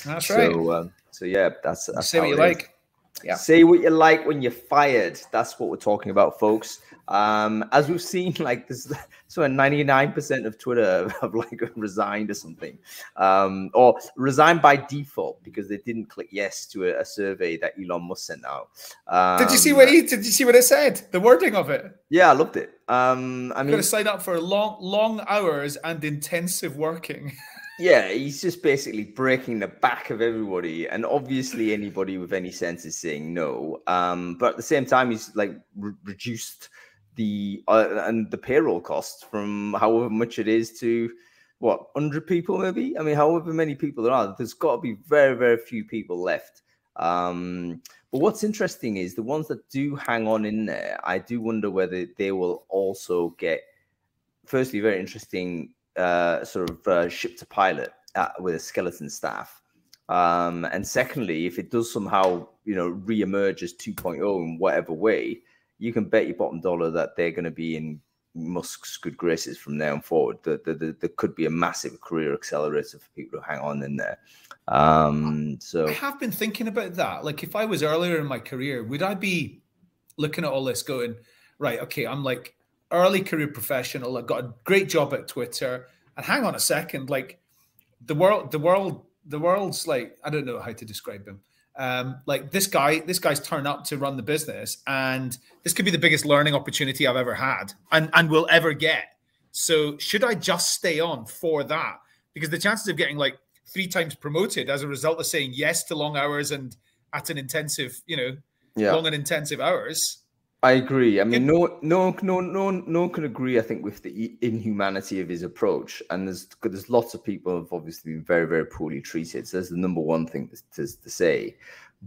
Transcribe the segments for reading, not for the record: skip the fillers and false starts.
That's right. So yeah, that's say what you like. Yeah. Say what you like when you're fired. That's what we're talking about, folks. As we've seen, like this, so 99% of Twitter have like resigned or something, or resigned by default because they didn't click yes to a survey that Elon Musk sent out. Did you see what it said? The wording of it? Yeah, I loved it. I mean, got to sign up for long hours and intensive working. Yeah, he's just basically breaking the back of everybody, and obviously anybody with any sense is saying no. But at the same time, he's like reduced the and the payroll cost from however much it is to what 100 people maybe. I mean, however many people there are, there's got to be very few people left. But what's interesting is the ones that do hang on in there. I do wonder whether they will also get, firstly, very interesting. Ship to pilot with a skeleton staff, and secondly, if it does somehow re-emerge as 2.0 in whatever way, you can bet your bottom dollar that they're going to be in Musk's good graces from there on forward. There could be a massive career accelerator for people who hang on in there. So I have been thinking about that. Like, if I was earlier in my career, would I be looking at all this going, right, okay, I'm like early career professional, I've got a great job at Twitter, and hang on a second, like the world's like, I don't know how to describe him. Like this guy's turned up to run the business, and this could be the biggest learning opportunity I've ever had and will ever get. So should I just stay on for that? Because the chances of getting like 3 times promoted as a result of saying yes to long hours and at an intensive, long and intensive hours. I agree. I mean, no one can agree, I think, with the inhumanity of his approach. And there's lots of people who have obviously been very poorly treated. So that's the number one thing to say.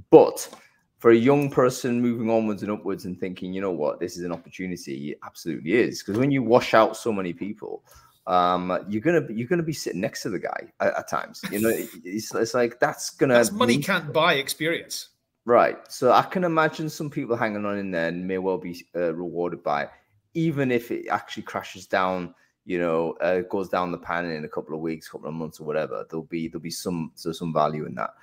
But for a young person moving onwards and upwards and thinking, you know what, this is an opportunity, it absolutely is. Because when you wash out so many people, you're gonna be sitting next to the guy at times. It's like that's money can't buy experience. Right. So I can imagine some people hanging on in there and may well be rewarded by it, even if it actually crashes down, goes down the pan in a couple of weeks, couple of months or whatever. There'll be some value in that.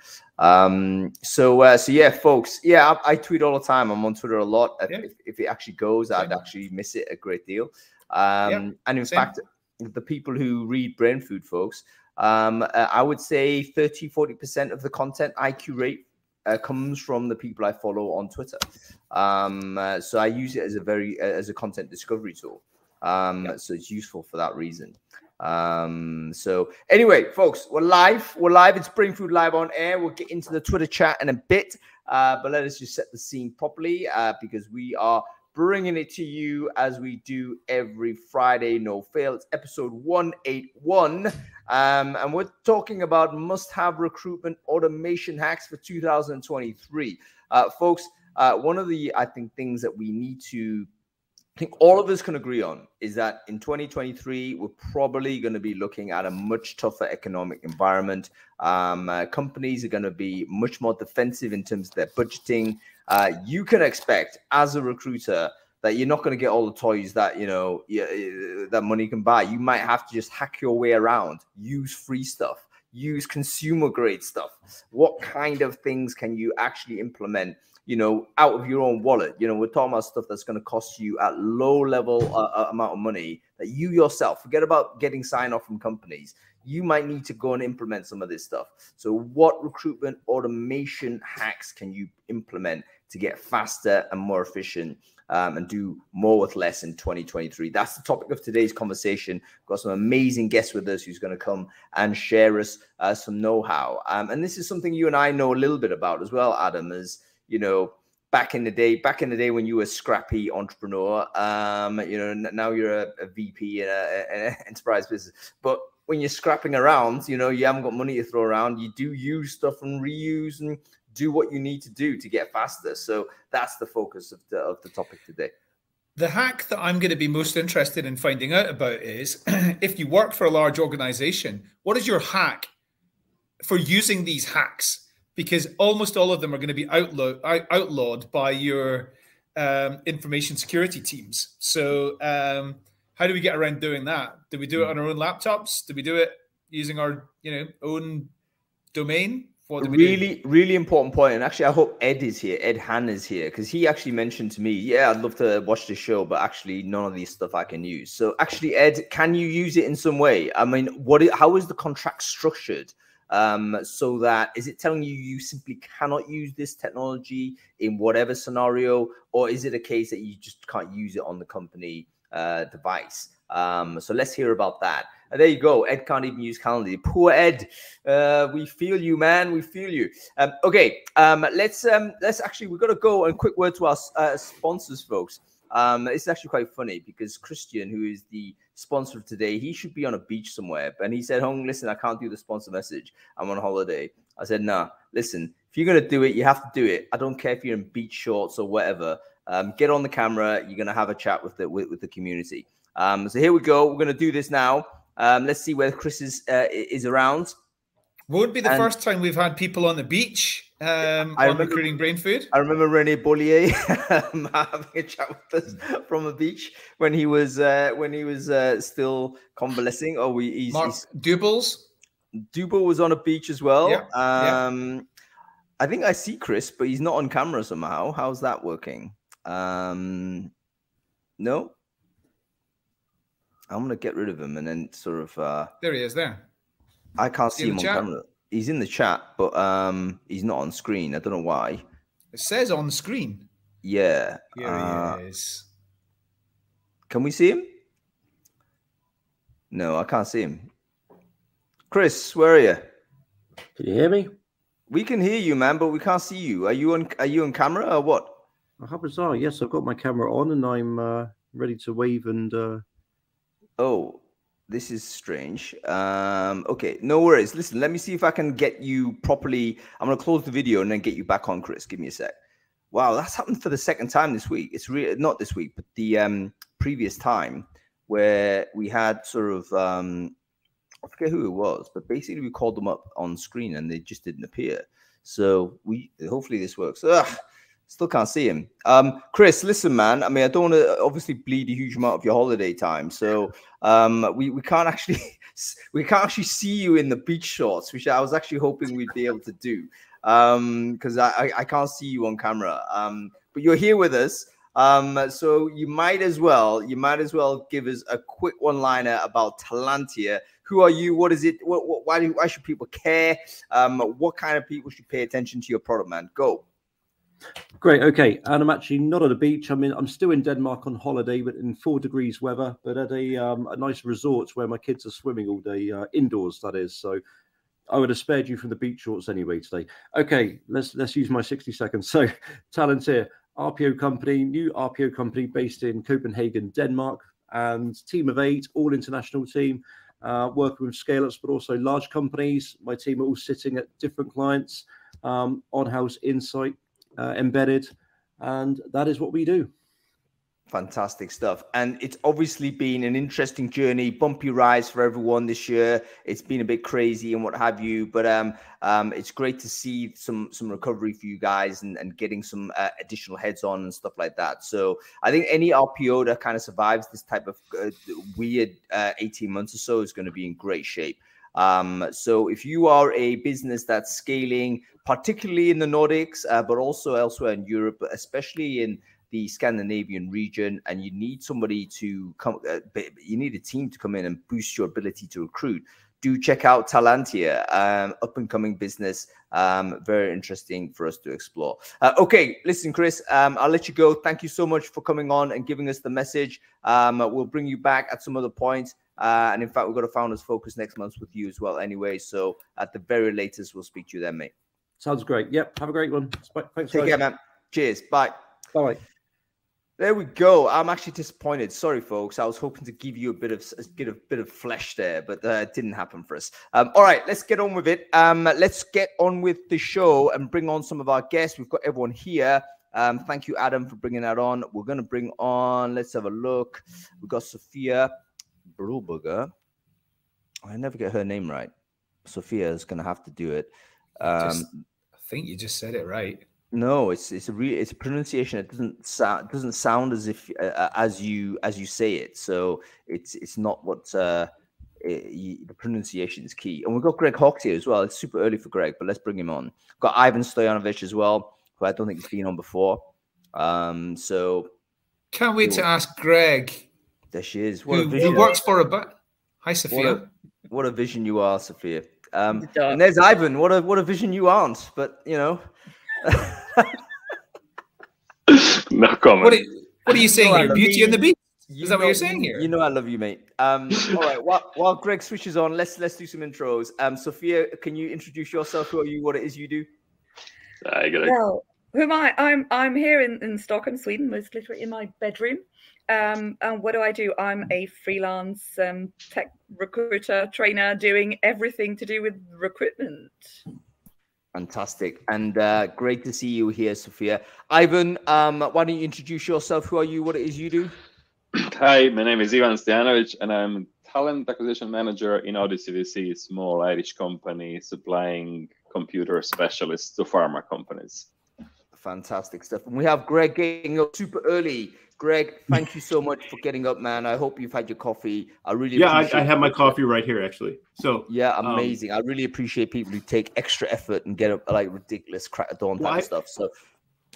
So yeah, folks. Yeah, I tweet all the time. I'm on Twitter a lot. If it actually goes, I'd actually miss it a great deal. And in fact, the people who read Brainfood, folks, I would say 30-40% of the content I curate comes from the people I follow on Twitter. So I use it as a content discovery tool. So it's useful for that reason. So anyway, folks, we're live. It's Brainfood live on air. We'll get into the Twitter chat in a bit, but let us just set the scene properly because we are bringing it to you as we do every Friday, no fail. It's episode 181. And we're talking about must-have recruitment automation hacks for 2023. Folks, one of the, I think, things that we need to, I think all of us can agree on is that in 2023, we're probably going to be looking at a much tougher economic environment. Companies are going to be much more defensive in terms of their budgeting. You can expect as a recruiter that you're not going to get all the toys that, that money can buy. You might have to just hack your way around, use free stuff, use consumer grade stuff. What kind of things can you actually implement, out of your own wallet? We're talking about stuff that's going to cost you at low level amount of money that you yourself, forget about getting sign off from companies. You might need to go and implement some of this stuff. So what recruitment automation hacks can you implement to get faster and more efficient and do more with less in 2023? That's the topic of today's conversation. We've got some amazing guests with us who's going to come and share us some know-how. And this is something you and I know a little bit about as well, Adam, as back in the day when you were a scrappy entrepreneur, now you're a VP in an enterprise business. But when you're scrapping around, you haven't got money to throw around. You do use stuff and reuse and do what you need to do to get faster. So that's the focus of the topic today. The hack that I'm going to be most interested in finding out about is if you work for a large organization, what is your hack for using these hacks? Because almost all of them are going to be outlawed by your information security teams. So how do we get around doing that? Do we do it on our own laptops? Do we do it using our own domain? What do we do? Really important point. And actually, I hope Ed is here. Ed Han is here, because he actually mentioned to me, yeah, I'd love to watch the show, but actually none of these stuff I can use. So actually, Ed, can you use it in some way? I mean, how is the contract structured? So that, is it telling you you simply cannot use this technology in whatever scenario, or is it a case that you just can't use it on the company device? So let's hear about that. There you go. Ed can't even use Calendar. Poor Ed. We feel you, man. We feel you. Okay. Let's actually, we've got to go, and quick word to our sponsors, folks. It's actually quite funny, because Christian, who is the sponsor of today, he should be on a beach somewhere. And he said, "Hong, listen, I can't do the sponsor message. I'm on holiday." I said, "Nah, listen, if you're going to do it, you have to do it. I don't care if you're in beach shorts or whatever. Get on the camera. You're going to have a chat with the community." So here we go. We're going to do this now. Let's see whether Chris is around. Won't be the first time we've had people on the beach on Recruiting Brainfood. I remember Rene Bollier having a chat with us from the beach when he was still convalescing. Mark Dubels was on a beach as well. Yeah, I think I see Chris, but he's not on camera somehow. How's that working? No. I'm going to get rid of him and then sort of... there he is there. I can't see him on camera. He's in the chat, but he's not on screen. I don't know why. It says on screen. Yeah. Here he is. Can we see him? No, I can't see him. Chris, where are you? Can you hear me? We can hear you, man, but we can't see you. Are you on camera or what? How bizarre. Yes, I've got my camera on and I'm ready to wave and... Oh, this is strange. Okay, no worries. Listen, let me see if I can get you properly. I'm going to close the video and then get you back on, Chris. Give me a sec. Wow, that's happened for the second time this week. It's really not this week, but the previous time where we had sort of, I forget who it was, but basically we called them up on screen and they just didn't appear. So hopefully this works. Ugh. Still can't see him. Chris, listen, man. I mean, I don't want to obviously bleed a huge amount of your holiday time, so we can't actually see you in the beach shorts, which I was actually hoping we'd be able to do, because I can't see you on camera. But you're here with us, so you might as well give us a quick one-liner about Talentiir. Who are you? What is it? Why should people care? What kind of people should pay attention to your product, man? Go. Great. Okay. And I'm actually not at a beach. I mean, I'm still in Denmark on holiday, but in 4 degrees weather, but at a nice resort where my kids are swimming all day, indoors, that is. So I would have spared you from the beach shorts anyway today. Okay. Let's use my 60 seconds. So Talentiir, RPO company, new RPO company based in Copenhagen, Denmark, and team of 8, all international team, working with scale-ups, but also large companies. My team are all sitting at different clients, on-house insight, embedded, and that is what we do. Fantastic stuff. And it's obviously been an interesting journey, bumpy rise for everyone this year. It's been a bit crazy and what have you, but it's great to see some recovery for you guys and getting some additional heads on and stuff like that. So I think any RPO that kind of survives this type of weird 18 months or so is going to be in great shape. So if you are a business that's scaling, particularly in the Nordics, but also elsewhere in Europe, but especially in the Scandinavian region, and you need somebody to come, you need a team to come in and boost your ability to recruit, do check out Talentiir, up and coming business, very interesting for us to explore. Okay, listen, Chris, I'll let you go. Thank you so much for coming on and giving us the message. We'll bring you back at some other point. And in fact, we've got a Founders Focus next month with you as well anyway. So at the very latest, we'll speak to you then, mate. Sounds great. Yep. Have a great one. Thanks. Take care, man. Cheers. Bye. Bye. There we go. I'm actually disappointed. Sorry, folks. I was hoping to give you a bit of flesh there, but it didn't happen for us. All right, let's get on with it. Let's get on with the show and bring on some of our guests. We've got everyone here. Thank you, Adam, for bringing that on. We're going to bring on, let's have a look. We've got Sofia Broberger. I never get her name right. Sofia is going to have to do it. I think you just said it right. No, it's a pronunciation. It doesn't sound as if as you say it. So it's not what the pronunciation is key. And we've got Greg Hawks here as well. It's super early for Greg, but let's bring him on. We've got Ivan Stojanovic as well, who I don't think he's been on before. So can't wait to ask Greg. There she is. Who works for a bit. Hi, Sofia. What a vision you are, Sofia. And there's Ivan. What a vision you aren't. But you know, no comment. What are you saying here? Beauty and the Beast? Is that what you're saying here? You know I love you, mate. All right. While Greg switches on, let's do some intros. Sophia, can you introduce yourself? Who are you? What it is you do? Well, who am I? I'm here in Stockholm, Sweden, most literally in my bedroom. And what do? I'm a freelance tech recruiter, trainer, doing everything to do with recruitment. Fantastic. And great to see you here, Sofia. Ivan, why don't you introduce yourself? Who are you? What it is you do? Hi, my name is Ivan Stojanovic, and I'm talent acquisition manager in Odyssey VC, small Irish company supplying computer specialists to pharma companies. Fantastic stuff. And we have Greg getting up super early. Greg, thank you so much for getting up, man. I hope you've had your coffee. I really appreciate I have my coffee right here, actually. So yeah, amazing. I really appreciate people who take extra effort and get up like ridiculous crack of dawn type of stuff. So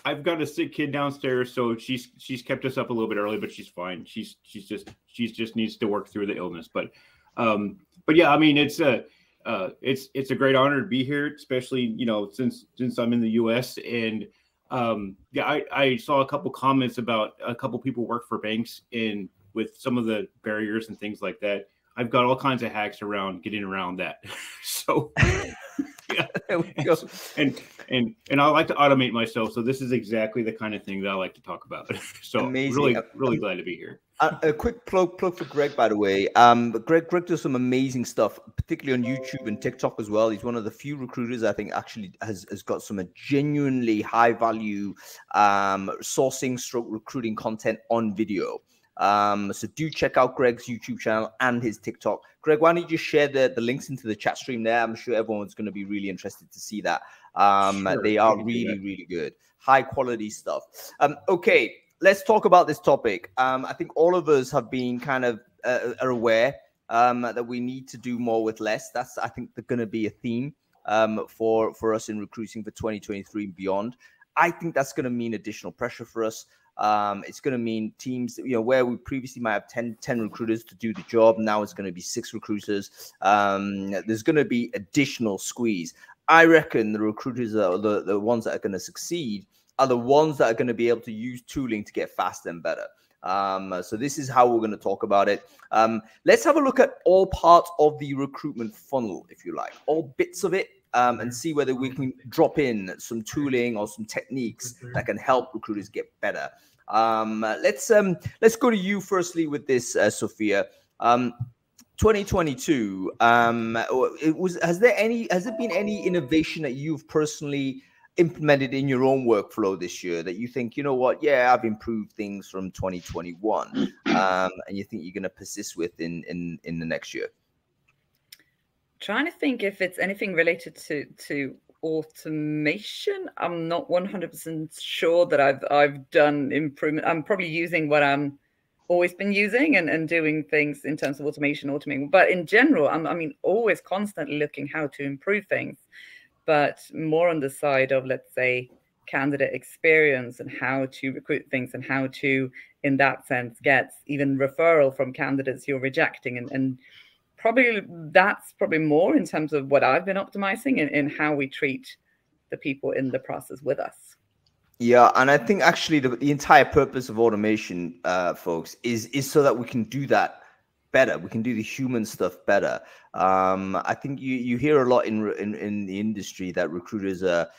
I've got a sick kid downstairs, so she's kept us up a little bit early, but she's fine. She just needs to work through the illness. But yeah, I mean it's a great honor to be here, especially since I'm in the US. And yeah, I saw a couple comments about a couple people work for banks and with some of the barriers and things like that. I've got all kinds of hacks around getting around that. So yeah, and I like to automate myself. So this is exactly the kind of thing that I like to talk about. So amazing. really glad to be here. A quick plug for Greg, by the way. Greg does some amazing stuff, particularly on YouTube and TikTok as well. He's one of the few recruiters I think actually has got some genuinely high value sourcing / recruiting content on video. So do check out Greg's YouTube channel and his TikTok. Greg, why don't you just share the links into the chat stream there? I'm sure everyone's going to be really interested to see that. Sure, they are really good, high quality stuff. Okay, let's talk about this topic. I think all of us have been kind of are aware that we need to do more with less. That's, I think, going to be a theme for us in recruiting for 2023 and beyond. I think that's going to mean additional pressure for us. It's going to mean teams, where we previously might have 10 recruiters to do the job. Now it's going to be 6 recruiters. There's going to be additional squeeze. I reckon the recruiters are the ones that are going to succeed are the ones that are going to be able to use tooling to get faster and better. So this is how we're going to talk about it. Let's have a look at all parts of the recruitment funnel, if you like, all bits of it. And see whether we can drop in some tooling or some techniques that can help recruiters get better. Let's go to you firstly with this, Sofia. 2022. Has there been any innovation that you've personally implemented in your own workflow this year that you think, I've improved things from 2021, and you think you're going to persist with in the next year? Trying to think if it's anything related to automation. I'm not 100% sure that I've done improvement. I'm probably using what I'm always been using and doing things in terms of automating. But in general, I mean, always constantly looking how to improve things, but more on the side of, let's say, candidate experience and how to recruit things and how to, in that sense, get even referral from candidates you're rejecting and probably that's probably more in terms of what I've been optimizing in how we treat the people in the process with us. Yeah, and I think actually the entire purpose of automation, folks, is so that we can do that better. We can do the human stuff better. I think you hear a lot in the industry that recruiters are,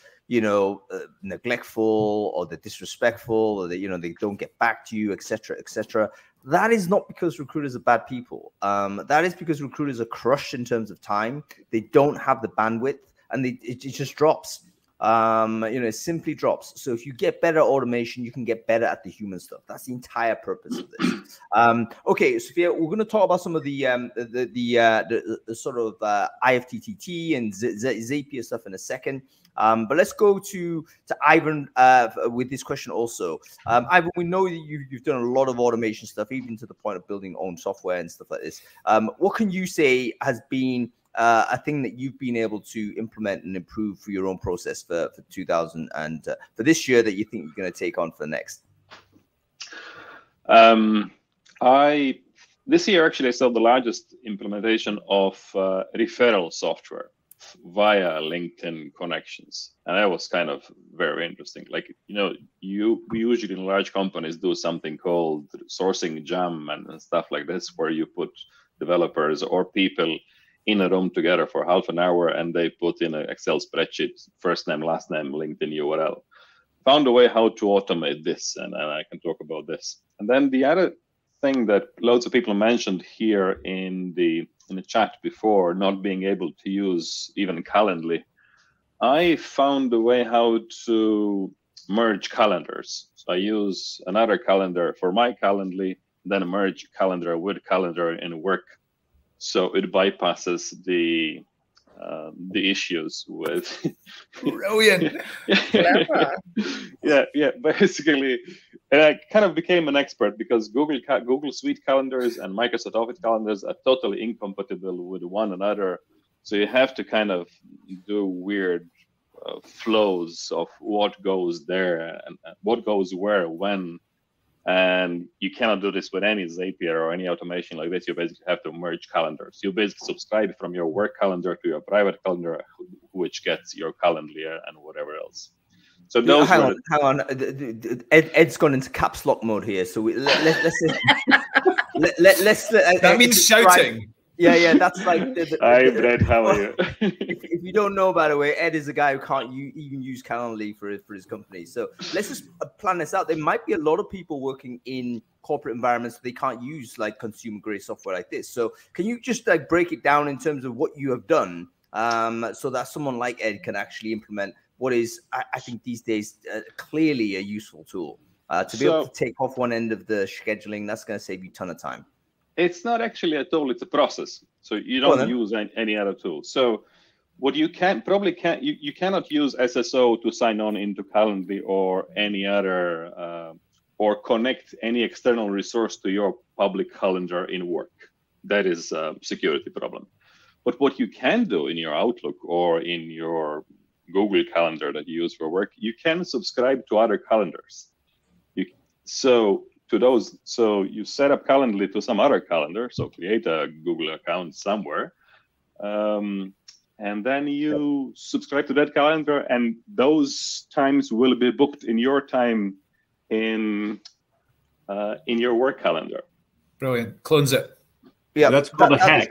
neglectful or they're disrespectful or they don't get back to you, etc., etc. That is not because recruiters are bad people. That is because recruiters are crushed in terms of time. They don't have the bandwidth, and it just drops. It simply drops. So if you get better automation, you can get better at the human stuff. That's the entire purpose of this. Okay, Sofia, we're going to talk about some of the sort of IFTTT and Zapier stuff in a second. But let's go to Ivan with this question also. Ivan, we know that you've done a lot of automation stuff, even to the point of building your own software and stuff like this. What can you say has been a thing that you've been able to implement and improve for your own process for 2000 and for this year that you think you're going to take on for the next? This year actually I saw the largest implementation of referral software via LinkedIn connections, and that was kind of very interesting. Like, we usually in large companies do something called sourcing jam and stuff like this, where you put developers or people in a room together for half an hour and they put in an Excel spreadsheet, first name, last name, LinkedIn URL. Found a way how to automate this, and I can talk about this. And then the other thing that loads of people mentioned here in the chat before, not being able to use even Calendly, I found a way how to merge calendars. So I use another calendar for my Calendly, then merge calendar with calendar in work. So it bypasses the issues with brilliant. yeah. Basically, and I kind of became an expert because Google Suite calendars and Microsoft Office calendars are totally incompatible with one another. So you have to kind of do weird flows of what goes there and what goes where when. And you cannot do this with any Zapier or any automation like this. You basically have to merge calendars. You basically subscribe from your work calendar to your private calendar, which gets your Calendly and whatever else. So those hang on. Ed's gone into caps lock mode here. So let's that means shouting. Yeah, that's like. Hi, Brett. How are you? If you don't know, by the way, Ed is a guy who can't even use Calendly for his company. So let's just plan this out. There might be a lot of people working in corporate environments they can't use like consumer grade software like this. So can you just like break it down in terms of what you have done, so that someone like Ed can actually implement what is, I think these days, clearly a useful tool to be able to take off one end of the scheduling. That's going to save you a ton of time. It's not actually a tool, it's a process. So you don't use any other tool. So what you cannot use SSO to sign on into Calendly or any other, or connect any external resource to your public calendar in work. That is a security problem. But what you can do in your Outlook or in your Google Calendar that you use for work, you can subscribe to other calendars. So you set up Calendly to some other calendar, so create a Google account somewhere, and then you subscribe to that calendar, and those times will be booked in your time in your work calendar. Brilliant. Clones it. Yeah, that's called a hack.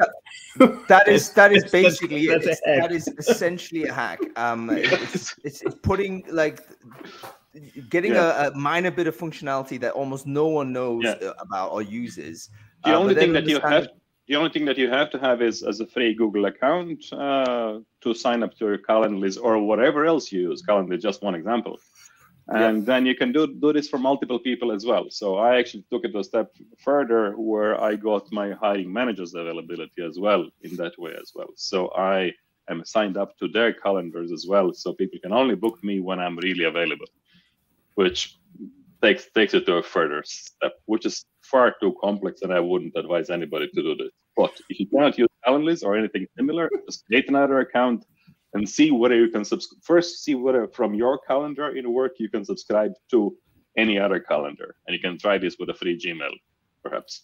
That is basically it. That is essentially a hack. It's putting like getting a minor bit of functionality that almost no one knows about or uses. The only thing that you have to have is as a free Google account to sign up to your Calendly or whatever else you use. Calendly, just one example. And then you can do this for multiple people as well. So I actually took it a step further where I got my hiring managers availability as well in that way as well. So I am signed up to their calendars as well. So people can only book me when I'm really available, which takes it to a further step, which is far too complex, and I wouldn't advise anybody to do this. But if you cannot use Calendly or anything similar, just create another account and see whether you can see whether from your calendar in work you can subscribe to any other calendar, and you can try this with a free Gmail, perhaps.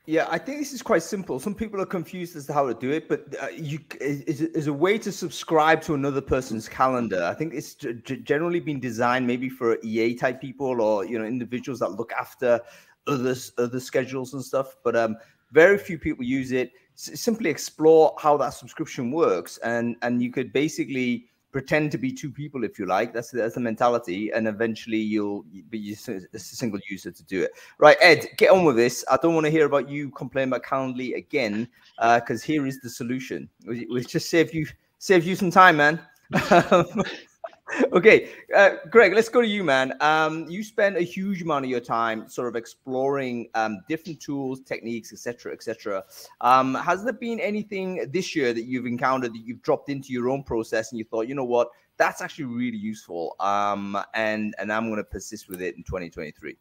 Yeah, I think this is quite simple. Some people are confused as to how to do it, but is a way to subscribe to another person's calendar. I think it's generally been designed maybe for EA type people or individuals that look after other schedules and stuff. But very few people use it. Simply explore how that subscription works, and you could basically pretend to be two people if you like. That's the mentality, and eventually you'll be a single user to do it. Right, Ed, get on with this. I don't want to hear about you complaining about Calendly again, because here is the solution. We just save you some time, man. Okay, Greg, let's go to you, man. You spend a huge amount of your time sort of exploring different tools, techniques, etc., etc. Has there been anything this year that you've encountered that you've dropped into your own process and you thought, you know what, that's actually really useful, and I'm going to persist with it in 2023?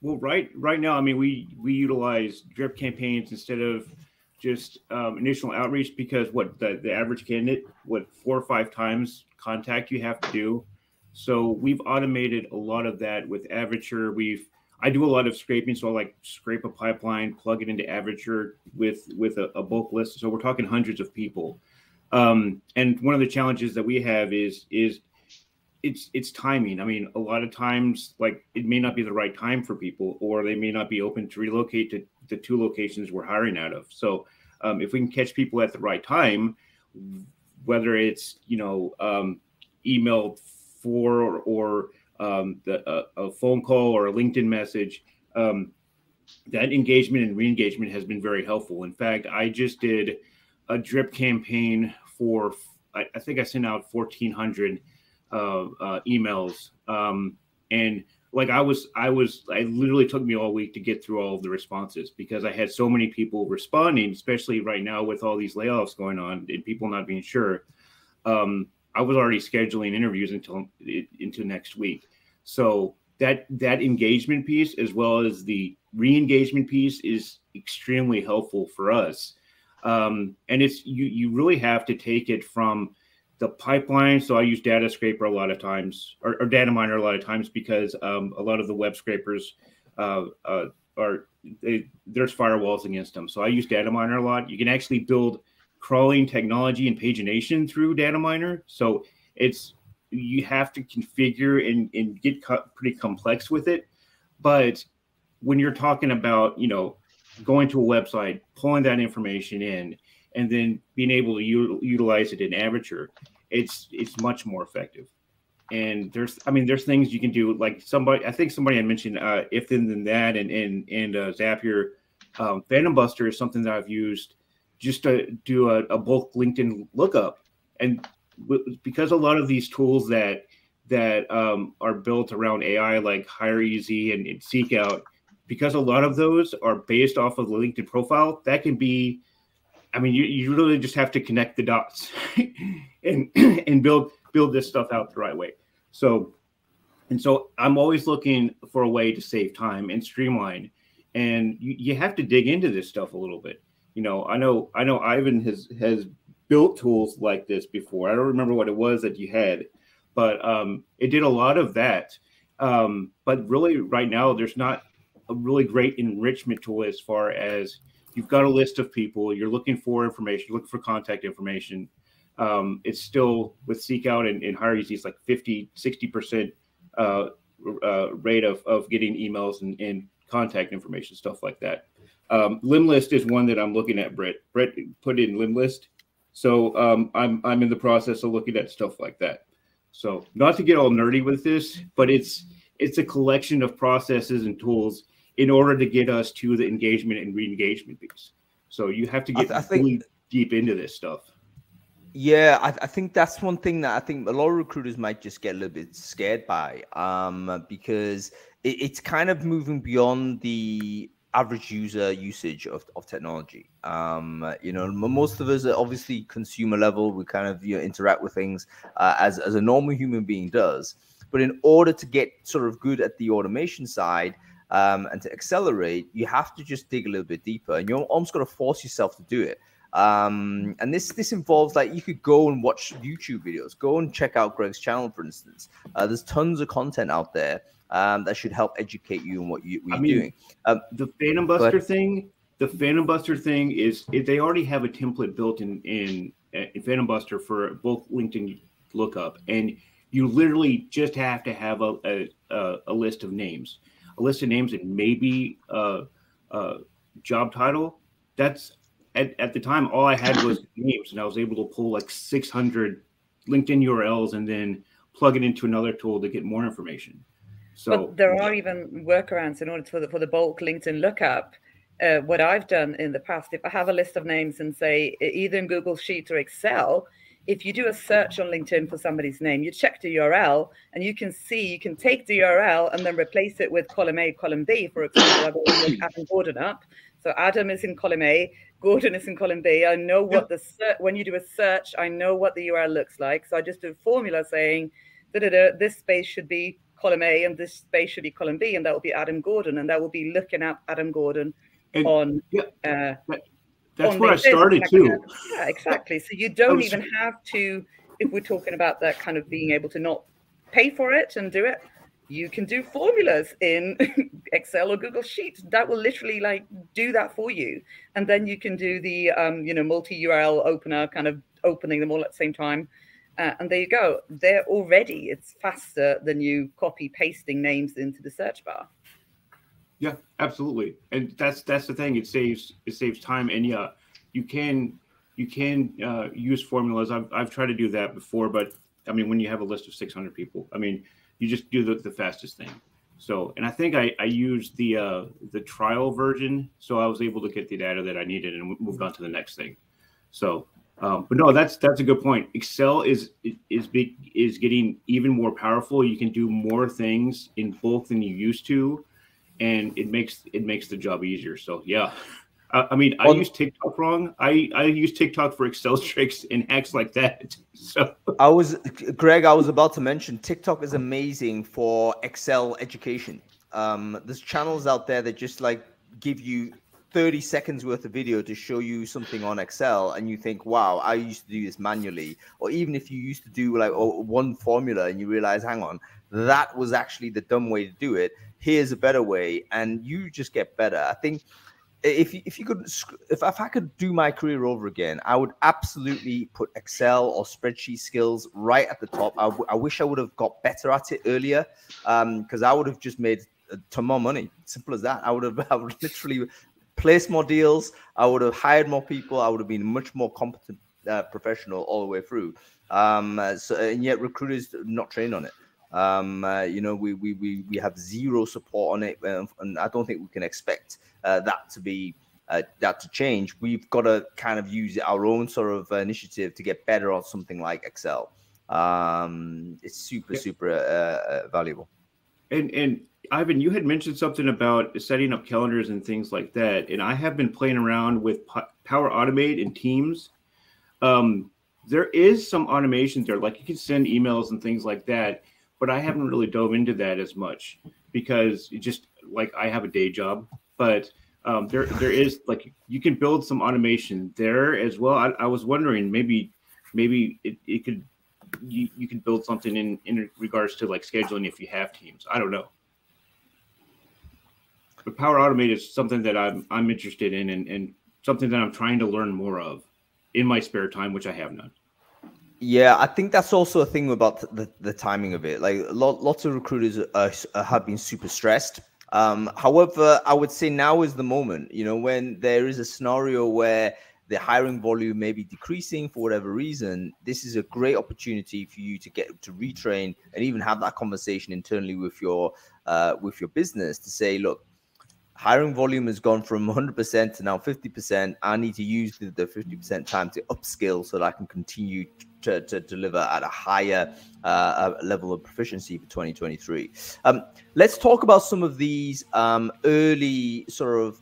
Well, right now, I mean, we utilize drip campaigns instead of just initial outreach, because the average candidate, 4 or 5 times contact you have to do. So we've automated a lot of that with Avature. I do a lot of scraping, so I like scrape a pipeline, plug it into Avature with a bulk list. So we're talking hundreds of people. And one of the challenges that we have is it's timing. I mean, a lot of times, like, it may not be the right time for people, or they may not be open to relocate to the 2 locations we're hiring out of. So if we can catch people at the right time, whether it's, emailed for or a phone call or a LinkedIn message, that engagement and re-engagement has been very helpful. In fact, I just did a drip campaign for, I think I sent out 1,400 emails, and like I literally took me all week to get through all of the responses, because I had so many people responding, especially right now with all these layoffs going on and people not being sure. I was already scheduling interviews into next week. So that engagement piece, as well as the re-engagement piece, is extremely helpful for us. And it's you really have to take it from the pipeline. So I use Data Scraper a lot of times, or Data Miner a lot of times, because a lot of the web scrapers there's firewalls against them. So I use Data Miner a lot. You can actually build crawling technology and pagination through Data Miner. So you have to configure and get pretty complex with it. But when you're talking about, going to a website, pulling that information in, and then being able to utilize it in Avature, it's much more effective. And there's things you can do, like I think somebody had mentioned if then that and Zapier. Phantom Buster is something that I've used just to do a bulk LinkedIn lookup. And because a lot of these tools that are built around AI, like Hire Easy and Seek Out, because a lot of those are based off of the LinkedIn profile, that can be, you really just have to connect the dots and build this stuff out the right way. So I'm always looking for a way to save time and streamline. And you have to dig into this stuff a little bit. I know Ivan has built tools like this before. I don't remember what it was that you had, but it did a lot of that. But really, right now, there's not a really great enrichment tool as far as you've got a list of people, you're looking for information, looking for contact information. It's still with Seek Out and Hire Easy, it's like 50-60% rate of getting emails and contact information, stuff like that. Limlist is one that I'm looking at. Brett put in Limlist, so I'm in the process of looking at stuff like that. So not to get all nerdy with this, but it's a collection of processes and tools in order to get us to the engagement and re-engagement piece. So you have to get really deep into this stuff. Yeah, I think that's one thing that I think a lot of recruiters might just get a little bit scared by, because it's kind of moving beyond the average user usage of technology. Most of us are obviously consumer level. We kind of interact with things as a normal human being does. But in order to get sort of good at the automation side and to accelerate, you have to just dig a little bit deeper, and you're almost got to force yourself to do it. And this involves, like, you could go and watch YouTube videos, go and check out Greg's channel, for instance. There's tons of content out there that should help educate you on what you're doing. The Phantom Buster thing. The Phantom Buster thing is they already have a template built in Phantom Buster for both LinkedIn lookup, and you literally just have to have a list of names, and maybe a job title. That's at the time all I had was names, and I was able to pull like 600 LinkedIn URLs and then plug it into another tool to get more information. So, but there are even workarounds in order for the bulk LinkedIn lookup. What I've done in the past, if I have a list of names and say either in Google Sheets or Excel, if you do a search on LinkedIn for somebody's name, you check the URL and you can take the URL and then replace it with column A, column B. For example, I've always looked Adam Gordon up. So Adam is in column A, Gordon is in column B. I know what when you do a search, I know what the URL looks like. So I just do a formula saying, this space should be column A and this space should be column B, and that will be Adam Gordon, and that will be looking at Adam Gordon on that's where I started too. Yeah, exactly. So you don't even have to, if we're talking about that kind of being able to not pay for it and do it, you can do formulas in Excel or Google Sheets that will literally like do that for you. And then you can do the, multi-URL opener, kind of opening them all at the same time. And there you go. It's faster than you copy pasting names into the search bar. Yeah, absolutely. And that's the thing. It saves time. And yeah, you can use formulas. I've tried to do that before, but I mean, when you have a list of 600 people, I mean, you just do the fastest thing. So, and I think I used the trial version, so I was able to get the data that I needed and moved on to the next thing. So, but no, that's a good point. Excel is getting even more powerful. You can do more things in bulk than you used to, and it makes the job easier. So yeah, I mean, I use TikTok wrong. I use TikTok for Excel tricks and hacks like that. So Greg, I was about to mention TikTok is amazing for Excel education. There's channels out there that just like give you 30 seconds worth of video to show you something on Excel, and you think, wow, I used to do this manually. Or even if you used to do like one formula and you realize, hang on, that was actually the dumb way to do it. Here's a better way, and you just get better. I think if I could do my career over again, I would absolutely put Excel or spreadsheet skills right at the top. I wish I would have got better at it earlier, because I would have just made a ton more money. Simple as that. I would literally placed more deals. I would have hired more people. I would have been a much more competent professional all the way through. And yet recruiters not trained on it. We have zero support on it, and I don't think we can expect that to change. We've got to kind of use our own sort of initiative to get better on something like Excel. It's super valuable. And Ivan, you had mentioned something about setting up calendars and things like that, and I have been playing around with Power Automate and Teams. There is some automation there, like you can send emails and things like that, but I haven't really dove into that as much because it just like I have a day job. But there is like you can build some automation there as well. I was wondering maybe it could you could build something in regards to like scheduling if you have teams. I don't know. But Power Automate is something that I'm interested in and something that I'm trying to learn more of in my spare time, which I have none. Yeah, I think that's also a thing about the timing of it. Like lots of recruiters have been super stressed. However, I would say now is the moment, when there is a scenario where the hiring volume may be decreasing for whatever reason. This is a great opportunity for you to get to retrain and even have that conversation internally with your business to say, look, hiring volume has gone from 100% to now 50%. I need to use the 50% time to upskill so that I can continue to deliver at a higher level of proficiency for 2023. Let's talk about some of these early sort of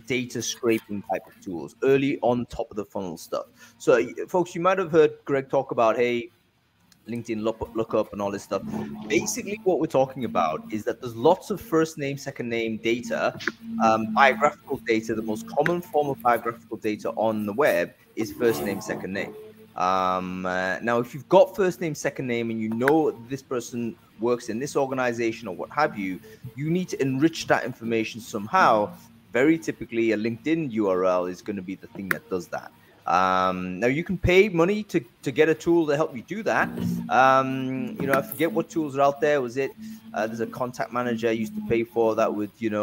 data scraping type of tools, early on top of the funnel stuff. So folks, you might have heard Greg talk about, hey, LinkedIn lookup and all this stuff. Basically, what we're talking about is that there's lots of first name, second name data, biographical data. The most common form of biographical data on the web is first name, second name. Now, if you've got first name, second name, and you know this person works in this organization or what have you, you need to enrich that information somehow. Very typically, a LinkedIn URL is going to be the thing that does that. Now you can pay money to get a tool to help you do that. I forget what tools are out there. Was it there's a contact manager I used to pay for that would give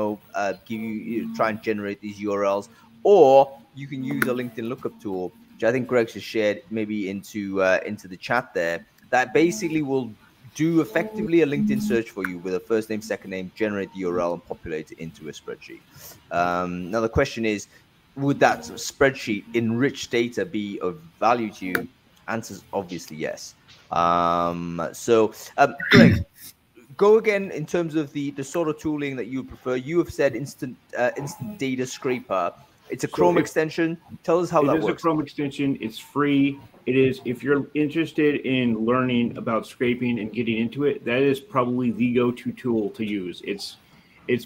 you try and generate these URLs, or you can use a LinkedIn lookup tool, which I think Greg has shared maybe into the chat there, that basically will do effectively a LinkedIn search for you with a first name, second name, generate the URL and populate it into a spreadsheet. Now the question is, would that spreadsheet enriched data be of value to you? Answer's obviously yes. Greg, go again in terms of the sort of tooling that you prefer. You have said instant data scraper. It's a Chrome extension. Tell us how that works. It is a Chrome extension. It's free. It is, if you're interested in learning about scraping and getting into it, that is probably the go-to tool to use. It's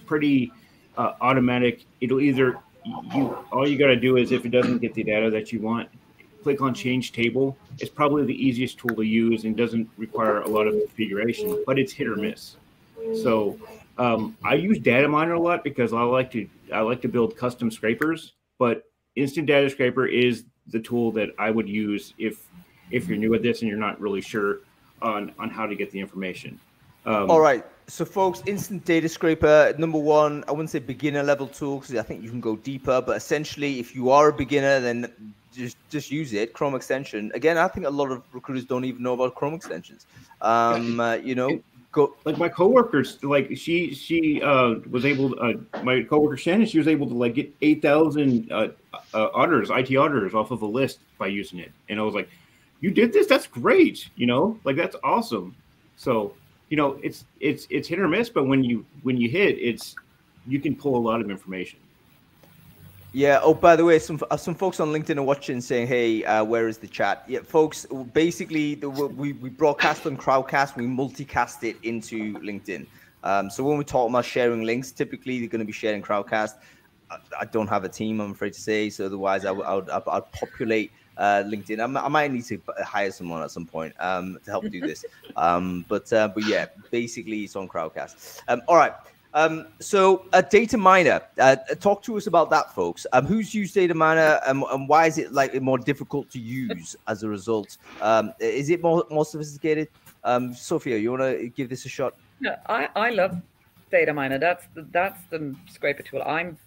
pretty automatic. It'll either, all you got to do is, if it doesn't get the data that you want, click on change table. It's probably the easiest tool to use and doesn't require a lot of configuration, but it's hit or miss. So I use data miner a lot because I like to build custom scrapers, but instant data scraper is the tool that I would use if you're new at this and you're not really sure on how to get the information. All right. So folks, instant data scraper, number one, I wouldn't say beginner level tool because I think you can go deeper, but essentially if you are a beginner, then just use it. Chrome extension. Again, I think a lot of recruiters don't even know about Chrome extensions. Go like my coworkers, like she was able my coworker Shannon, she was able to like get 8,000 IT auditors off of a list by using it. And I was like, you did this? That's great. Like that's awesome. So, it's hit or miss, but when you hit, you can pull a lot of information. Yeah. Oh, by the way, some folks on LinkedIn are watching, saying, "Hey, where is the chat?" Yeah, folks. Basically, we broadcast on Crowdcast. We multicast it into LinkedIn. So when we talk about sharing links, typically they're going to be sharing Crowdcast. I don't have a team, I'm afraid to say. So otherwise, I'd populate LinkedIn. I might need to hire someone at some point to help do this. But yeah, basically it's on Crowdcast. All right. So data miner, talk to us about that, folks. Who's used data miner and why is it like more difficult to use as a result? Is it more sophisticated? Sofia, you want to give this a shot? No, I love data miner. That's the scraper tool I'm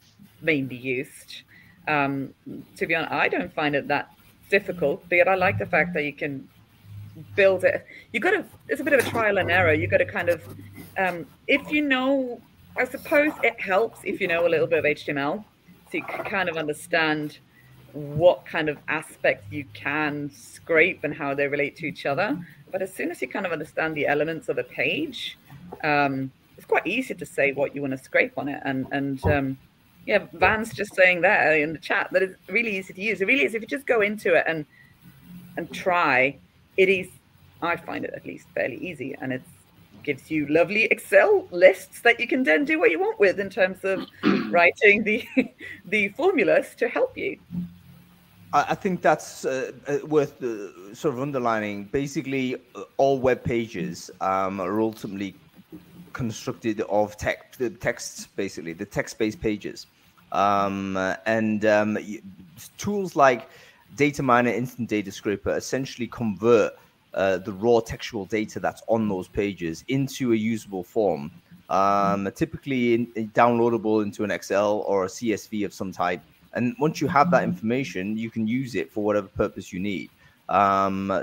mainly used. To be honest, I don't find it that difficult, but I like the fact that you can build it. It's a bit of a trial and error. You got to kind of, if you know, I suppose it helps if you know a little bit of HTML, so you can kind of understand what kind of aspects you can scrape and how they relate to each other. But as soon as you kind of understand the elements of a page, it's quite easy to say what you want to scrape on it. And yeah, Van's just saying there in the chat that it's really easy to use. It really is. If you just go into it and try, it is, I find it at least fairly easy, and it gives you lovely Excel lists that you can then do what you want with in terms of writing the formulas to help you. I think that's worth sort of underlining. Basically, all web pages are ultimately constructed of texts, basically the text-based pages, and tools like data miner, instant data scraper essentially convert the raw textual data that's on those pages into a usable form, typically downloadable into an Excel or a CSV of some type. And once you have that information, you can use it for whatever purpose you need.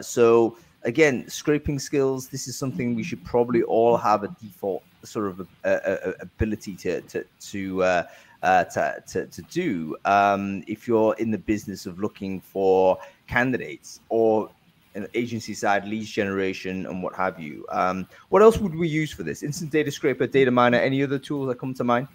So again, scraping skills, this is something we should probably all have a default sort of ability to do if you're in the business of looking for candidates or an agency side leads generation and what have you. What else would we use for this? Instant data scraper, data miner, any other tools that come to mind?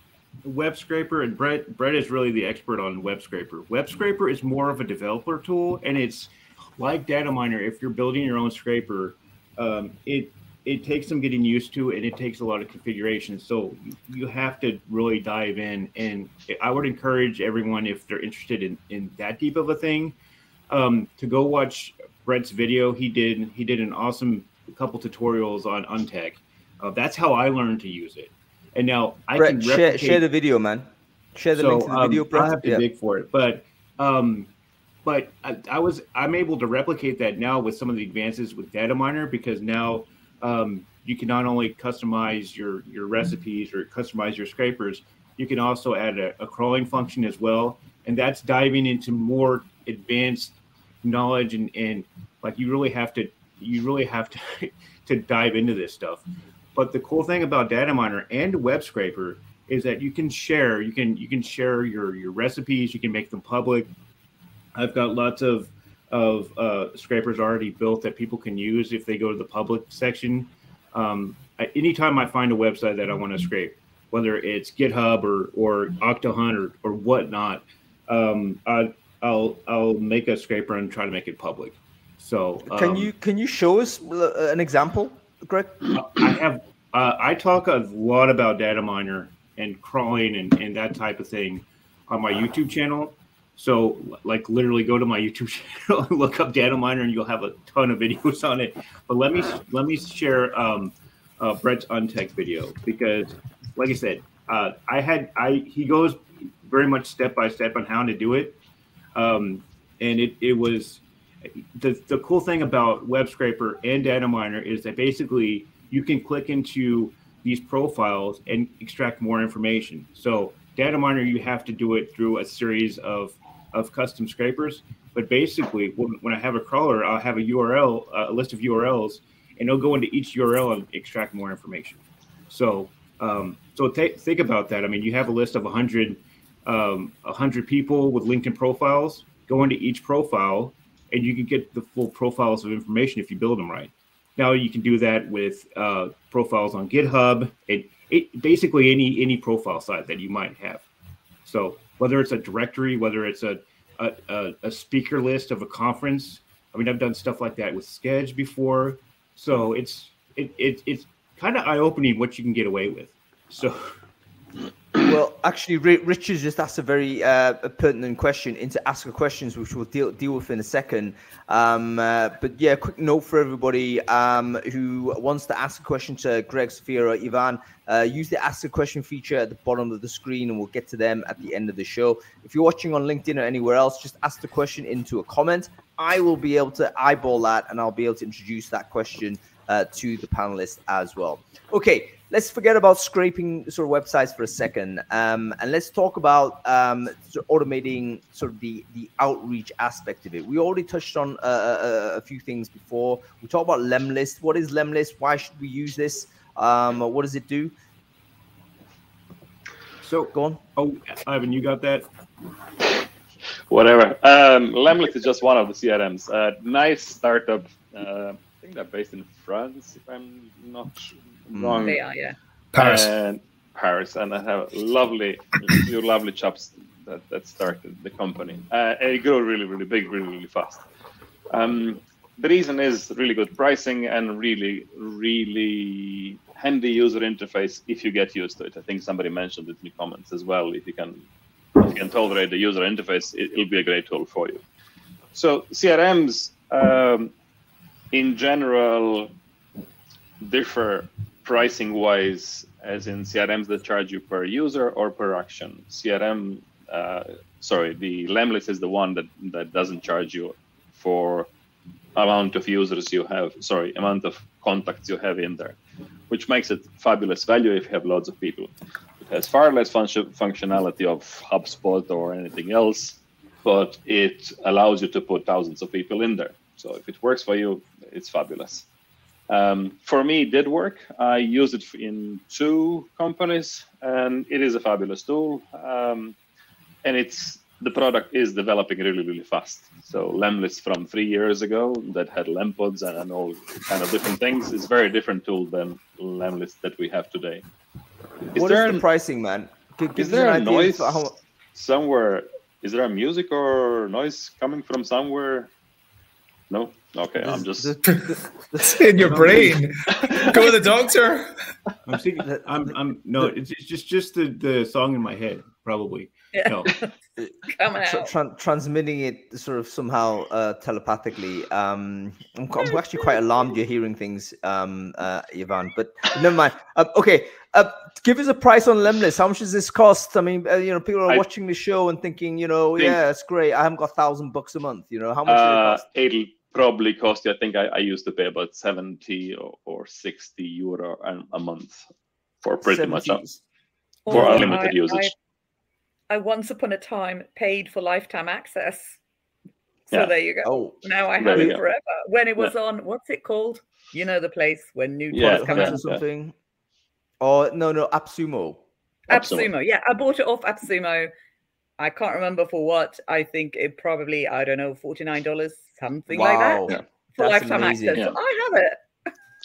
Web scraper, and Brett is really the expert on web scraper. Web scraper is more of a developer tool, and it's like data miner. If you're building your own scraper, it takes some getting used to, and it takes a lot of configuration. So you have to really dive in, and I would encourage everyone, if they're interested in that deep of a thing, to go watch Brett's video. He did an awesome couple tutorials on Untech. That's how I learned to use it. And now Brett, can share the video, man. Share the link to the video, Brett. I'll have to dig for it, but I'm able to replicate that now with some of the advances with data miner, because now you can not only customize your recipes or customize your scrapers, you can also add a crawling function as well, and that's diving into more advanced knowledge and like you really have to to dive into this stuff. But the cool thing about data miner and web scraper is that you can share your recipes, you can make them public. I've got lots of scrapers already built that people can use if they go to the public section. Anytime I find a website that I want to scrape, whether it's GitHub or Octohunt or whatnot, I'll make a scraper and try to make it public. So can you show us an example, Greg? I talk a lot about data miner and crawling and that type of thing on my YouTube channel. So like literally go to my YouTube channel and look up data miner and you'll have a ton of videos on it. But let me share Brett's Untech video, because like I said, he goes very much step by step on how to do it. And it was the cool thing about web scraper and data miner is that basically you can click into these profiles and extract more information. So data miner, you have to do it through a series of custom scrapers. But basically, when I have a crawler, I'll have a URL, a list of URLs, and it'll go into each URL and extract more information. So think about that. I mean, you have a list of 100 people with LinkedIn profiles. Go into each profile, and you can get the full profiles of information if you build them right. Now you can do that with profiles on GitHub, and basically any profile site that you might have. So whether it's a directory, whether it's a speaker list of a conference. I mean, I've done stuff like that with Sketch before. So it's kind of eye-opening what you can get away with. So. Well, actually, Richard just asked a very pertinent question into Ask a Questions, which we'll deal with in a second. But yeah, quick note for everybody who wants to ask a question to Greg, Sofia, or Ivan. Use the Ask a Question feature at the bottom of the screen, and we'll get to them at the end of the show. If you're watching on LinkedIn or anywhere else, just ask the question into a comment. I will be able to eyeball that, and I'll be able to introduce that question to the panelists as well. Okay. Let's forget about scraping sort of websites for a second, and let's talk about sort of automating sort of the outreach aspect of it. We already touched on a few things before. We talked about Lemlist. What is Lemlist? Why should we use this? What does it do? So go on. Oh, Ivan, you got that? Whatever. Lemlist is just one of the CRMs. Nice startup. I think they're based in France, if I'm not wrong. They are, yeah. Paris. And I have few lovely chaps that started the company. And it grew really, really big, really, really fast. The reason is really good pricing and really, really handy user interface if you get used to it. I think somebody mentioned it in the comments as well. If you can tolerate the user interface, it'll be a great tool for you. So CRMs, in general, differ pricing-wise, as in CRMs that charge you per user or per action. The Lemlist is the one that doesn't charge you for amount of users you have, amount of contacts you have in there, which makes it fabulous value if you have lots of people. It has far less functionality of HubSpot or anything else, but it allows you to put thousands of people in there. So if it works for you, it's fabulous. For me, it did work. I used it in 2 companies, and it is a fabulous tool. And the product is developing really, really fast. So Lemlist from 3 years ago that had Lempods and all kind of different things is a very different tool than Lemlist that we have today. What is the pricing, man? Is there a noise somewhere? Is there a music or noise coming from somewhere? No? Okay, I'm just... It's in your brain. Go to the doctor. I'm thinking, no, it's just the song in my head, probably. Yeah. No. Coming out. Transmitting it sort of somehow telepathically. I'm actually quite alarmed you're hearing things, Ivan, but never mind. Okay, give us a price on Lemlist. How much does this cost? I mean, people are watching the show and thinking, yeah, it's great. I haven't got $1,000 a month. How much does it cost? It'll probably cost you, I think I used to pay about 70 or 60 euro a month for pretty 70. Much for unlimited usage. I once upon a time paid for lifetime access. So there you go. Oh, now I have it forever. When it was on, what's it called? You know the place when new products come out. Or something. Oh, no, AppSumo. AppSumo, yeah. I bought it off AppSumo I can't remember for what. I think it probably, I don't know, $49, something like that. Yeah. For That's lifetime amazing. access. So I have it.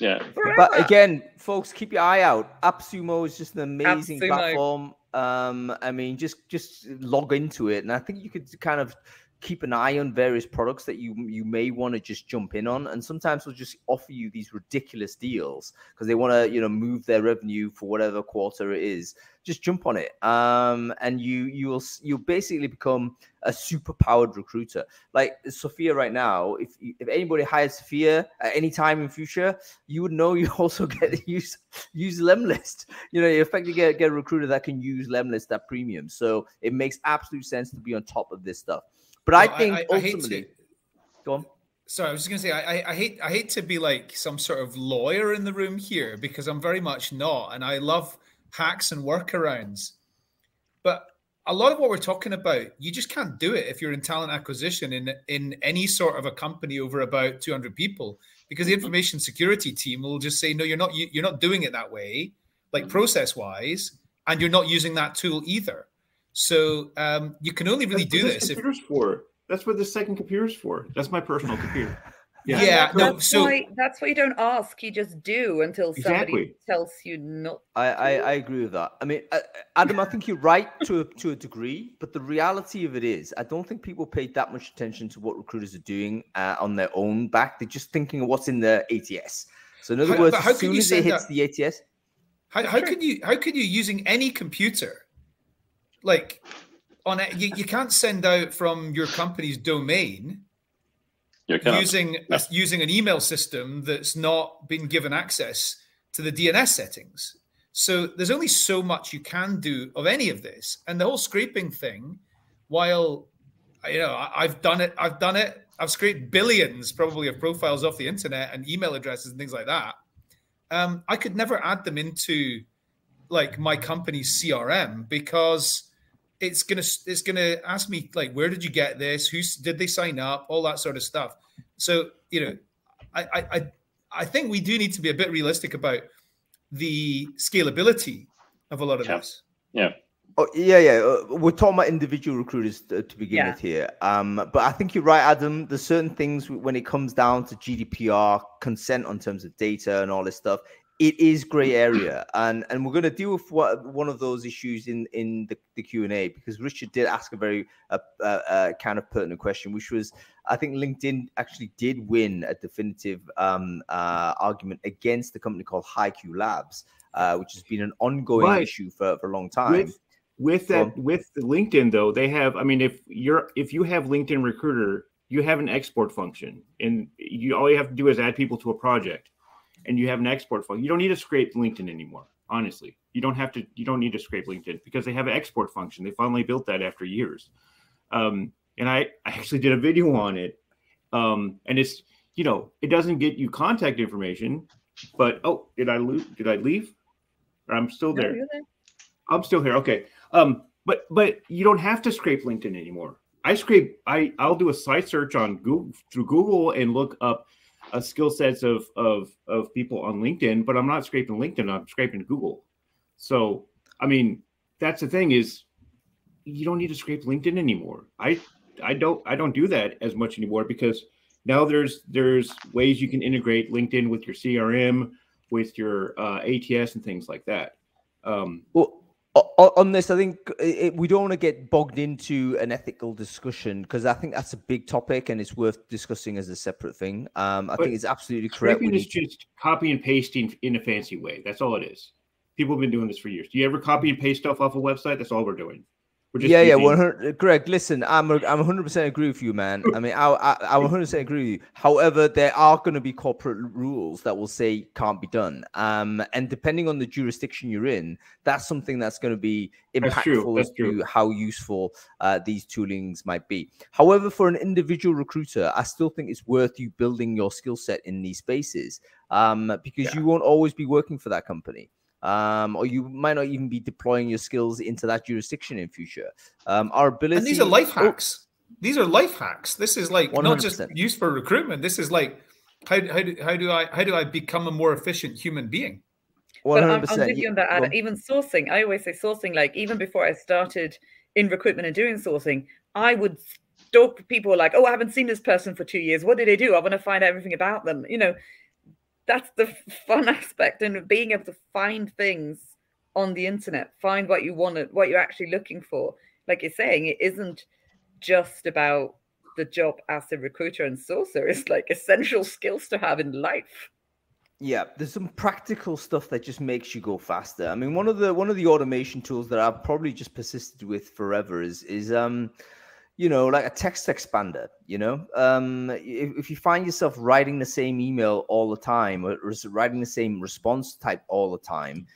Yeah. Forever. But again, folks, keep your eye out. AppSumo is just an amazing AppSumo. platform. I mean, just log into it, and I think you could kind of keep an eye on various products that you may want to just jump in on. And sometimes they'll just offer you these ridiculous deals because they want to, move their revenue for whatever quarter it is. Just jump on it, and you'll basically become a super powered recruiter. Like Sofia right now, if anybody hires Sofia at any time in future, you would know you also get to use Lemlist. You effectively get a recruiter that can use Lemlist at premium. So it makes absolute sense to be on top of this stuff. But I think ultimately, go on. Sorry, I was just going to say, I hate to be like some sort of lawyer in the room here, because I'm very much not, and I love hacks and workarounds. But a lot of what we're talking about, you just can't do it if you're in talent acquisition in any sort of a company over about 200 people, because the information security team will just say, no, you're not doing it that way, like process wise, and you're not using that tool either. So you can only really do this. That's what the second computer's for. That's my personal computer. That's why you don't ask. You just do until somebody tells you not. I agree with that. I mean, Adam, I think you're right to a degree, but the reality of it is, I don't think people pay that much attention to what recruiters are doing on their own back. They're just thinking of what's in the ATS. So in other words, as soon as it hits the ATS, how could you using any computer? Like you can't send out from your company's domain using an email system that's not been given access to the DNS settings. So there's only so much you can do of any of this. And the whole scraping thing, while I've done it. I've scraped billions probably of profiles off the internet and email addresses and things like that. I could never add them into like my company's CRM, because it's gonna ask me like, where did you get this? Did they sign up? All that sort of stuff. So I think we do need to be a bit realistic about the scalability of a lot of this. Yeah. Oh yeah. We're talking about individual recruiters to begin with here. But I think you're right, Adam. There's certain things when it comes down to GDPR, consent on terms of data and all this stuff. It is gray area, and we're going to deal with one of those issues in the Q&A, because Richard did ask a very kind of pertinent question, which was, I think LinkedIn actually did win a definitive argument against the company called HiQ Labs, which has been an ongoing issue for a long time. With LinkedIn though, they have. I mean, if you have LinkedIn Recruiter, you have an export function, and all you have to do is add people to a project. And you have an export function. You don't need to scrape LinkedIn anymore. Honestly, you don't need to scrape LinkedIn, because they have an export function. They finally built that after years. And I actually did a video on it. And it's, it doesn't get you contact information, but did I leave? I'm still there. No, there. I'm still here. Okay. But you don't have to scrape LinkedIn anymore. I'll do a site search on Google and look up skill sets of people on LinkedIn, but I'm not scraping LinkedIn. I'm scraping Google. So, I mean, that's the thing, is you don't need to scrape LinkedIn anymore. I don't do that as much anymore, because now there's ways you can integrate LinkedIn with your CRM, with your ATS and things like that. On this, I think we don't want to get bogged into an ethical discussion, because I think that's a big topic and it's worth discussing as a separate thing. I think it's absolutely correct. Scraping is just copy and pasting in a fancy way. That's all it is. People have been doing this for years. Do you ever copy and paste stuff off a website? That's all we're doing. Yeah, 100. Greg, listen, I'm 100% agree with you, man. I mean, I 100% agree with you. However, there are going to be corporate rules that will say can't be done. And depending on the jurisdiction you're in, that's something that's going to be impactful as to how useful these toolings might be. However, for an individual recruiter, I still think it's worth you building your skill set in these spaces, because you won't always be working for that company. Or you might not even be deploying your skills into that jurisdiction in future. Our ability, and these are life hacks. These are life hacks. This is like 100%. Not just used for recruitment. This is like how do I become a more efficient human being? 100%. But I'm with you on that, Adam. Even sourcing, I always say sourcing. Like even before I started in recruitment and doing sourcing, I would stalk people like, oh, I haven't seen this person for 2 years. What did they do? I want to find out everything about them. You know, that's the fun aspect, and being able to find things on the internet, find what you want, what you're actually looking for. Like you're saying, it isn't just about the job as a recruiter and sourcer. It's like essential skills to have in life. Yeah, there's some practical stuff that just makes you go faster. I mean, one of the automation tools that I've probably just persisted with forever is you know, like a text expander. You know, if you find yourself writing the same email all the time, or writing the same response type all the time,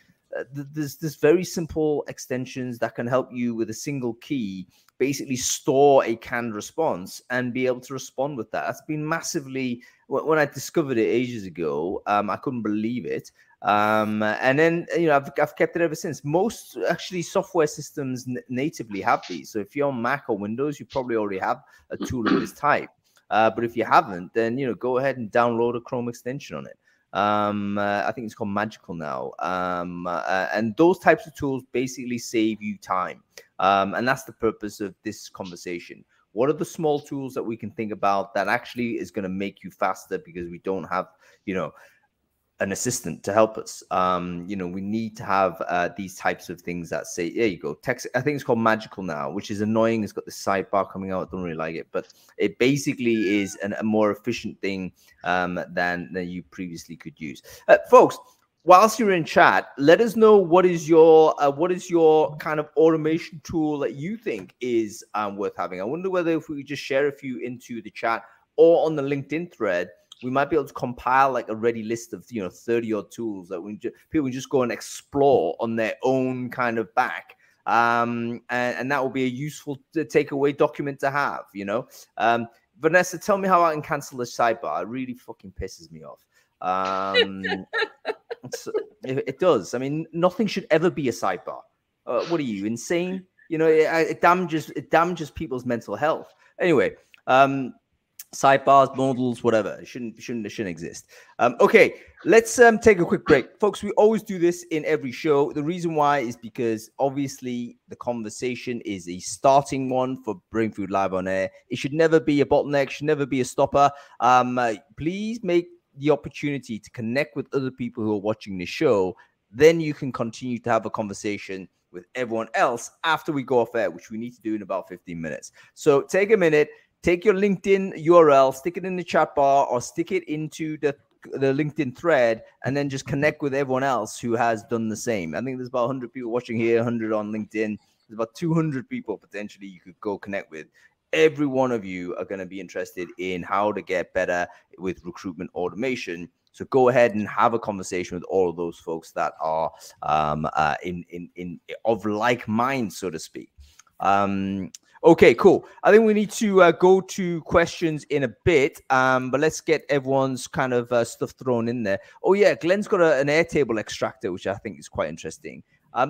there's very simple extensions that can help you with a single key basically store a canned response and be able to respond with that. That's been massively, when I discovered it ages ago, I couldn't believe it. And then, you know, I've kept it ever since. Most actually software systems natively have these. So if you're on Mac or Windows, you probably already have a tool of this type. But if you haven't, then, you know, go ahead and download a Chrome extension on it. I think it's called Magical now. And those types of tools basically save you time. And that's the purpose of this conversation. What are the small tools that we can think about that actually is going to make you faster, because we don't have, you know, an assistant to help us? You know, we need to have these types of things that say, there you go, text. I think it's called Magical now, which is annoying. It's got this sidebar coming out. I don't really like it, but it basically is a more efficient thing than you previously could use. Folks, whilst you're in chat, let us know what is your kind of automation tool that you think is worth having. I wonder whether if we could just share a few into the chat or on the LinkedIn thread, we might be able to compile like a ready list of, you know, 30 odd tools that people can just go and explore on their own kind of back. And that will be a useful takeaway document to have, you know. Vanessa, tell me how I can cancel this sidebar. It really fucking pisses me off. It does. I mean, nothing should ever be a sidebar. What are you, insane? You know, it damages people's mental health. Anyway, sidebars, modals, whatever. It shouldn't exist. Okay, let's take a quick break. Folks, we always do this in every show. The reason why is because obviously the conversation is a starting one for Brainfood Live on Air. It should never be a bottleneck, should never be a stopper. Please make the opportunity to connect with other people who are watching the show. Then you can continue to have a conversation with everyone else after we go off air, which we need to do in about 15 minutes. So take a minute, take your LinkedIn URL, stick it in the chat bar or stick it into the LinkedIn thread, and then just connect with everyone else who has done the same. I think there's about 100 people watching here, 100 on LinkedIn. There's about 200 people potentially you could go connect with. Every one of you are going to be interested in how to get better with recruitment automation. So go ahead and have a conversation with all of those folks that are of like mind, so to speak. Okay, cool. I think we need to go to questions in a bit, but let's get everyone's kind of stuff thrown in there. Oh yeah, Glenn's got an Airtable extractor, which I think is quite interesting.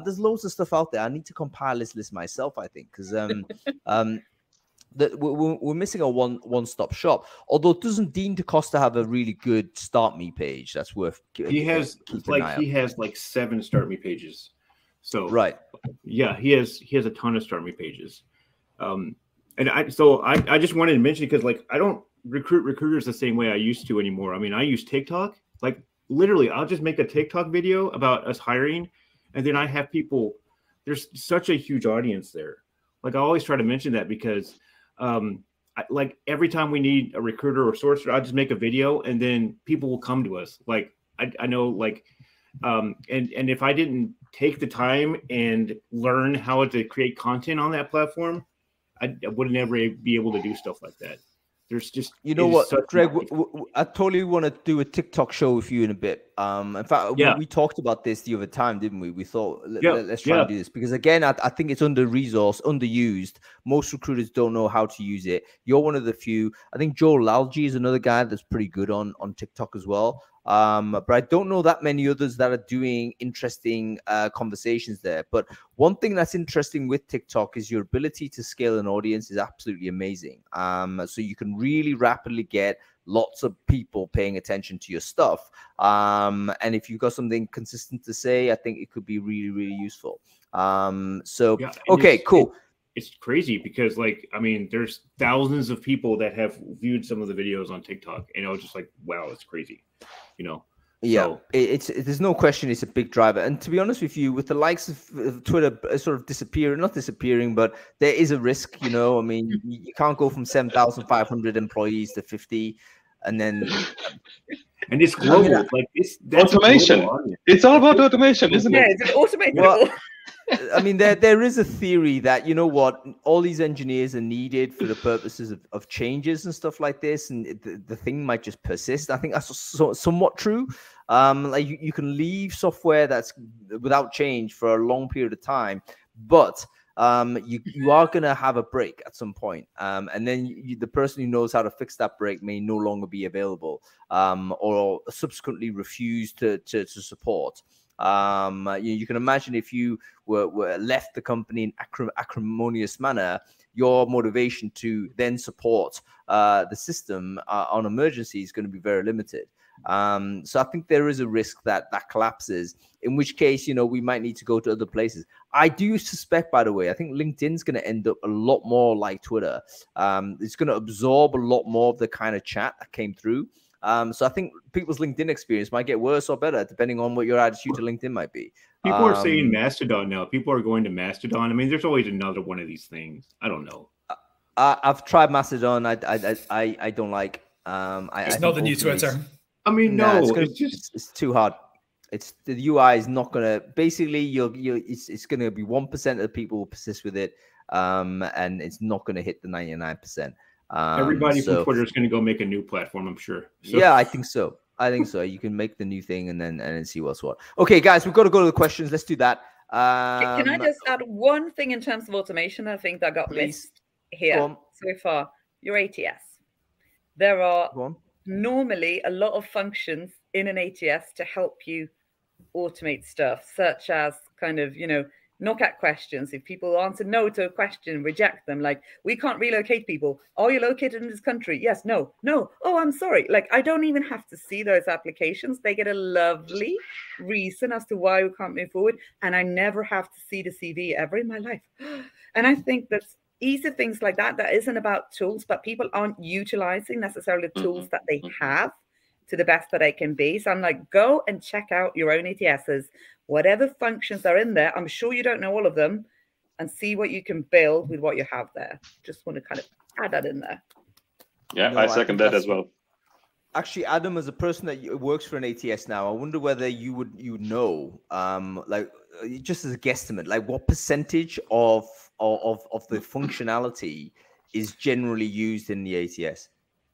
There's loads of stuff out there. I need to compile this list myself, I think, because we're missing a one-stop shop. Although it doesn't deem to cost to have a really good Start Me page. That's worth. He has like 7 Start Me pages. So right, yeah, he has a ton of Start Me pages. And I just wanted to mention, because like I don't recruit recruiters the same way I used to anymore. I mean, I use TikTok. Like literally, I'll just make a TikTok video about us hiring, and then I have people. There's such a huge audience there. Like I always try to mention that because. Like every time we need a recruiter or sourcer, I'll just make a video and then people will come to us. Like I know, like, and if I didn't take the time and learn how to create content on that platform, I would never be able to do stuff like that. There's just, you know what, Greg, I totally want to do a TikTok show with you in a bit. In fact, we talked about this the other time, didn't we? We thought, let's try and do this, because again, I think it's under-resourced, underused. Most recruiters don't know how to use it. You're one of the few. I think Joel Lalji is another guy that's pretty good on TikTok as well. But I don't know that many others that are doing interesting conversations there. But one thing that's interesting with TikTok is your ability to scale an audience is absolutely amazing. So you can really rapidly get lots of people paying attention to your stuff. And if you've got something consistent to say, I think it could be really, really useful. Okay, cool. it's crazy because, like, I mean, there's thousands of people that have viewed some of the videos on TikTok, and I was just like, wow, it's crazy, you know. Yeah, So, there's no question it's a big driver. And to be honest with you, with the likes of Twitter sort of disappearing, not disappearing, but there is a risk, you know. I mean, you can't go from 7,500 employees to 50, and then and it's global. Like that's automation. It's all about automation, isn't it? Yeah, it's automated. Well, I mean, there is a theory that, you know what, all these engineers are needed for the purposes of changes and stuff like this, and the thing might just persist. I think that's somewhat true. Like you can leave software that's without change for a long period of time, but you are going to have a break at some point. And then the person who knows how to fix that break may no longer be available, or subsequently refuse to support. You can imagine if you were left the company in acrimonious manner, your motivation to then support the system on emergency is going to be very limited. So I think there is a risk that collapses, in which case, you know, we might need to go to other places. I do suspect, by the way, I think LinkedIn's going to end up a lot more like Twitter. It's going to absorb a lot more of the kind of chat that came through. So I think people's LinkedIn experience might get worse or better, depending on what your attitude to LinkedIn might be. People are saying Mastodon now. People are going to Mastodon. I mean, there's always another one of these things. I don't know. I've tried Mastodon. I don't like. It's not the new Twitter. I mean, no, it's too hard. It's the UI is not gonna. Basically, it's gonna be 1% of the people who persist with it, and it's not gonna hit the 99%. Everybody from Twitter is going to go make a new platform, I'm sure. So. Yeah, I think so. You can make the new thing and then see what's what. Okay, guys, we've got to go to the questions. Let's do that. Can I just add one thing in terms of automation? I think that got missed here so far. Your ATS. There are normally a lot of functions in an ATS to help you automate stuff, such as kind of, you know, knockout questions. If people answer no to a question, reject them. Like, we can't relocate people. Are you located in this country? Yes, no. Oh, I'm sorry. Like, I don't even have to see those applications. They get a lovely reason as to why we can't move forward. And I never have to see the CV ever in my life. And I think that's easy things like that. That isn't about tools, but people aren't utilizing necessarily the tools that they have to the best that they can be. So I'm like, go and check out your own ATSs. Whatever functions are in there, I'm sure you don't know all of them, and see what you can build with what you have there. Just want to kind of add that in there. Yeah, I second that as well. Actually, Adam, as a person that works for an ATS now, I wonder whether you would know, like, just as a guesstimate, like what percentage of the functionality is generally used in the ATS?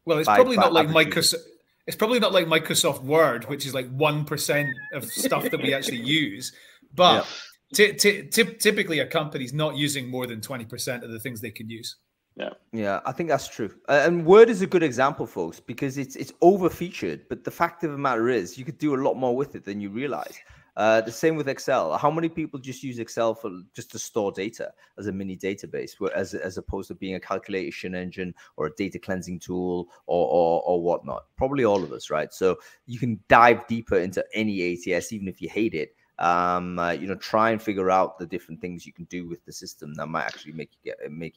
Well, it's probably not like Microsoft. It's probably not like Microsoft Word, which is like 1% of stuff that we actually use. But typically, a company's not using more than 20% of the things they can use. Yeah, I think that's true. And Word is a good example, folks, because it's over-featured. But the fact of the matter is, you could do a lot more with it than you realize. The same with Excel. How many people just use Excel for just to store data as a mini database, as opposed to being a calculation engine or a data cleansing tool or whatnot? Probably all of us, right? So you can dive deeper into any ATS, even if you hate it. You know, try and figure out the different things you can do with the system that might actually make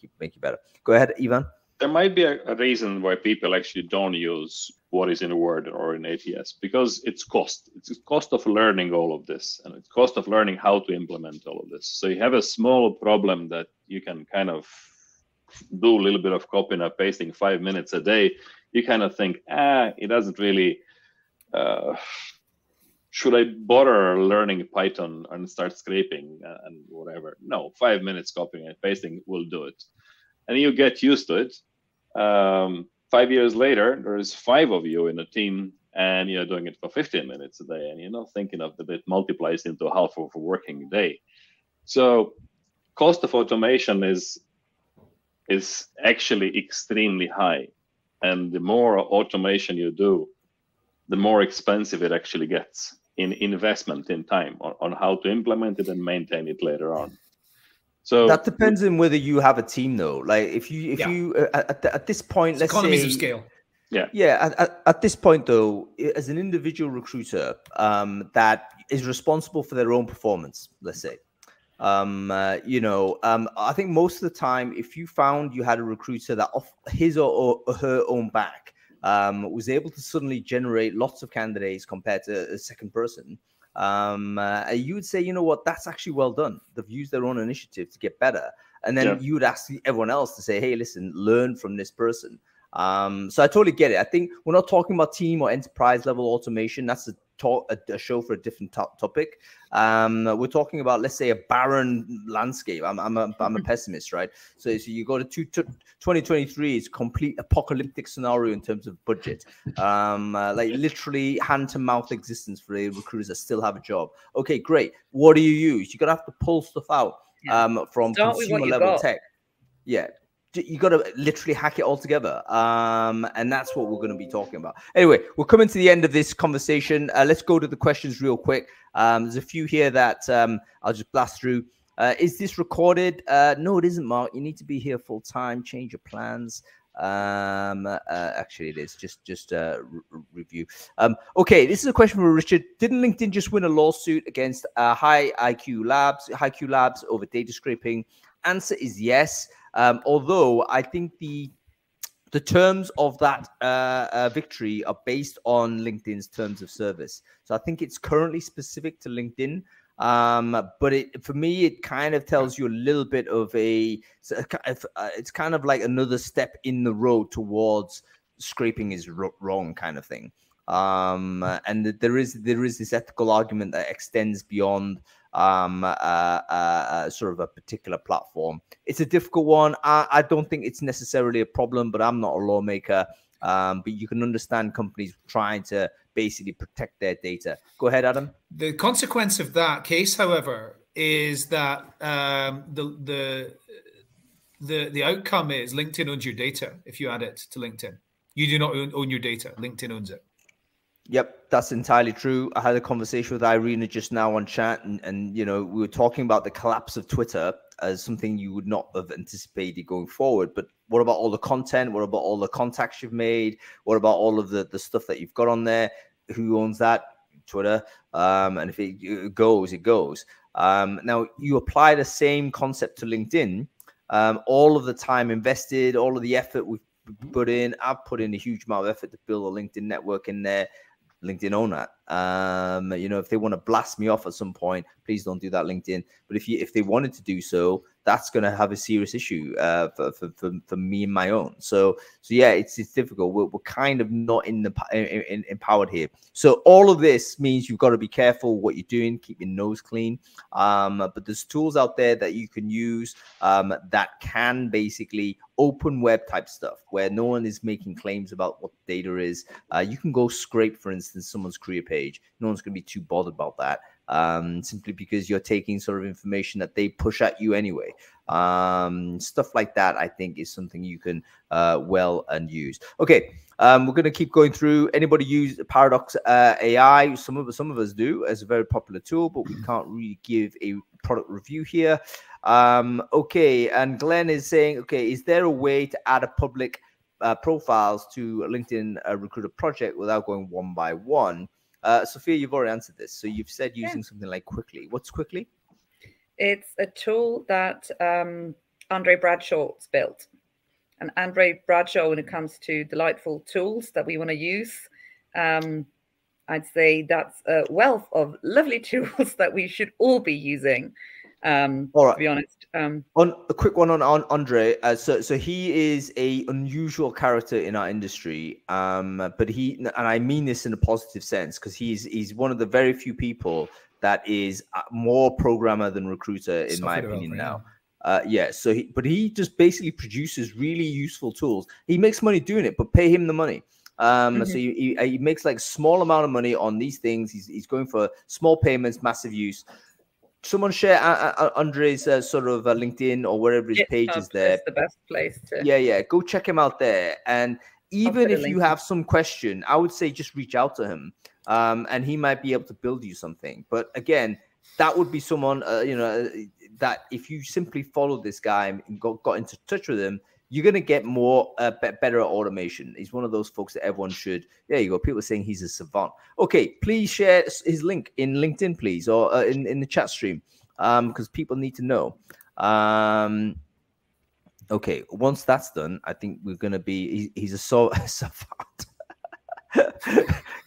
you better. Go ahead, Ivan. There might be a reason why people actually don't use what is in a Word or in ATS, because it's cost. It's a cost of learning all of this, and it's cost of learning how to implement all of this. So you have a small problem that you can kind of do a little bit of copying and pasting 5 minutes a day. You kind of think, it doesn't really, should I bother learning Python and start scraping and whatever? No, 5 minutes copying and pasting will do it. And you get used to it. 5 years later, there's 5 of you in a team, and you're doing it for 15 minutes a day, and you're not thinking of that it multiplies into half of a working day. So cost of automation is actually extremely high. And the more automation you do, the more expensive it actually gets in investment in time on how to implement it and maintain it later on. So that depends on whether you have a team, though. Like if you at this point, let's economies say, of scale. At this point, though, as an individual recruiter that is responsible for their own performance, let's say, I think most of the time, if you found you had a recruiter that off his or her own back was able to suddenly generate lots of candidates compared to a second person, you would say, you know what, that's actually well done. They've used their own initiative to get better. And then you would ask everyone else to say, hey, listen, learn from this person. So I totally get it. I think we're not talking about team or enterprise level automation. That's a show for a different topic. We're talking about, let's say, a barren landscape. I'm a pessimist, right? So you go to 2023, it's complete apocalyptic scenario in terms of budget. Like literally hand to mouth existence for the recruiters that still have a job. Okay, great. What do you use? You're gonna have to pull stuff out from consumer level tech. Yeah. You got to literally hack it all together. And that's what we're going to be talking about. Anyway, we're coming to the end of this conversation. Let's go to the questions real quick. There's a few here that I'll just blast through. Is this recorded? No, it isn't, Mark. You need to be here full time. Change your plans. Actually, it is just review. Okay, this is a question from Richard. Didn't LinkedIn just win a lawsuit against HiQ Labs over data scraping? Answer is yes. Although I think the terms of that victory are based on LinkedIn's terms of service. So I think it's currently specific to LinkedIn. But for me, it kind of tells you a little bit of it's kind of like another step in the road towards scraping is wrong kind of thing. And there is this ethical argument that extends beyond sort of a particular platform. It's a difficult one. I don't think it's necessarily a problem, but I'm not a lawmaker. But you can understand companies trying to basically protect their data. Go ahead, Adam. The consequence of that case, however, is that the outcome is LinkedIn owns your data if you add it to LinkedIn. You do not own your data. LinkedIn owns it. Yep, that's entirely true. I had a conversation with Irina just now on chat, and we were talking about the collapse of Twitter as something you would not have anticipated going forward. But what about all the content? What about all the contacts you've made? What about all of the stuff that you've got on there? Who owns that? Twitter. And if it goes, it goes. Now, you apply the same concept to LinkedIn. All of the time invested, all of the effort we've put in. I've put in a huge amount of effort to build a LinkedIn network in there. LinkedIn own that. If they want to blast me off at some point, please don't do that, LinkedIn. But if they wanted to do so, that's going to have a serious issue for me and my own. So yeah, it's difficult. We're kind of not empowered here. So all of this means you've got to be careful what you're doing, keep your nose clean. But there's tools out there that you can use that can basically open web type stuff where no one is making claims about what data is. You can go scrape, for instance, someone's career page. No one's going to be too bothered about that. Simply because you're taking sort of information that they push at you anyway. Stuff like that, I think, is something you can well and use. Okay, we're going to keep going through. Anybody use Paradox AI? Some of us do, as a very popular tool, but we can't really give a product review here. Okay, and Glenn is saying, okay, is there a way to add a public profiles to a LinkedIn Recruiter project without going one by one? Sofia, you've already answered this. So you've said using something like Quickly. What's Quickly? It's a tool that Andre Bradshaw's built. And Andre Bradshaw, when it comes to delightful tools that we want to use, I'd say that's a wealth of lovely tools that we should all be using. All right. To be honest. On a quick one on Andre. So he is a unusual character in our industry. But and I mean this in a positive sense, because he's one of the very few people that is more programmer than recruiter, in my opinion now. Yeah. So he just basically produces really useful tools. He makes money doing it, but pay him the money. So he makes like small amount of money on these things. He's going for small payments, massive use. Someone share Andre's sort of LinkedIn or wherever his page is there. It's the best place to. Yeah. Go check him out there. And even if you have some question, I would say just reach out to him, and he might be able to build you something. But again, that would be someone that if you simply follow this guy and got into touch with him, you're going to get more better at automation. He's one of those folks that everyone should. There you go. People are saying he's a savant. Okay, please share his link in LinkedIn, please, or in the chat stream. because people need to know. Okay, once that's done, I think we're gonna be. He's a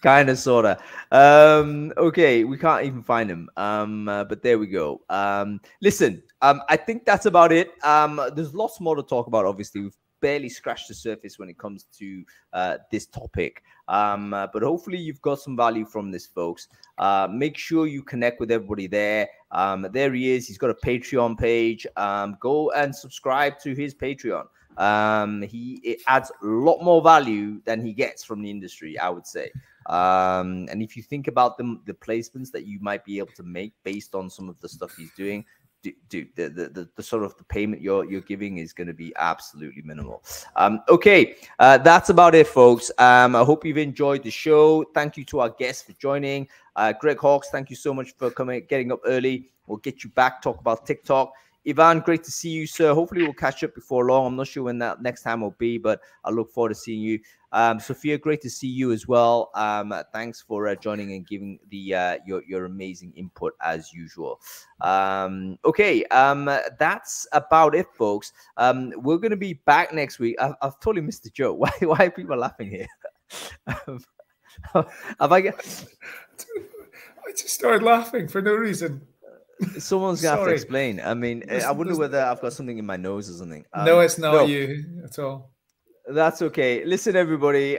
kind of, sort of. Okay, we can't even find him. But there we go. Listen, I think that's about it. There's lots more to talk about. Obviously, we've barely scratched the surface when it comes to this topic. But hopefully you've got some value from this, folks. Make sure you connect with everybody there. There he is. He's got a Patreon page. Go and subscribe to his Patreon. It adds a lot more value than he gets from the industry, I would say. And if you think about the placements that you might be able to make based on some of the stuff he's doing, dude, the sort of the payment you're giving is going to be absolutely minimal. Okay, that's about it, folks. I hope you've enjoyed the show. Thank you to our guests for joining. Greg Hawkes, thank you so much for getting up early. We'll get you back, talk about TikTok. Ivan, great to see you, sir. Hopefully we'll catch up before long. I'm not sure when that next time will be, but I look forward to seeing you. Sofia, great to see you as well. Thanks for joining and giving your amazing input as usual. Okay, that's about it, folks. We're going to be back next week. I've totally missed the joke. Why are people laughing here? I just started laughing for no reason. Someone's gonna have to explain. I mean, I wonder whether I've got something in my nose or something. No, it's not you at all. That's okay. Listen, everybody.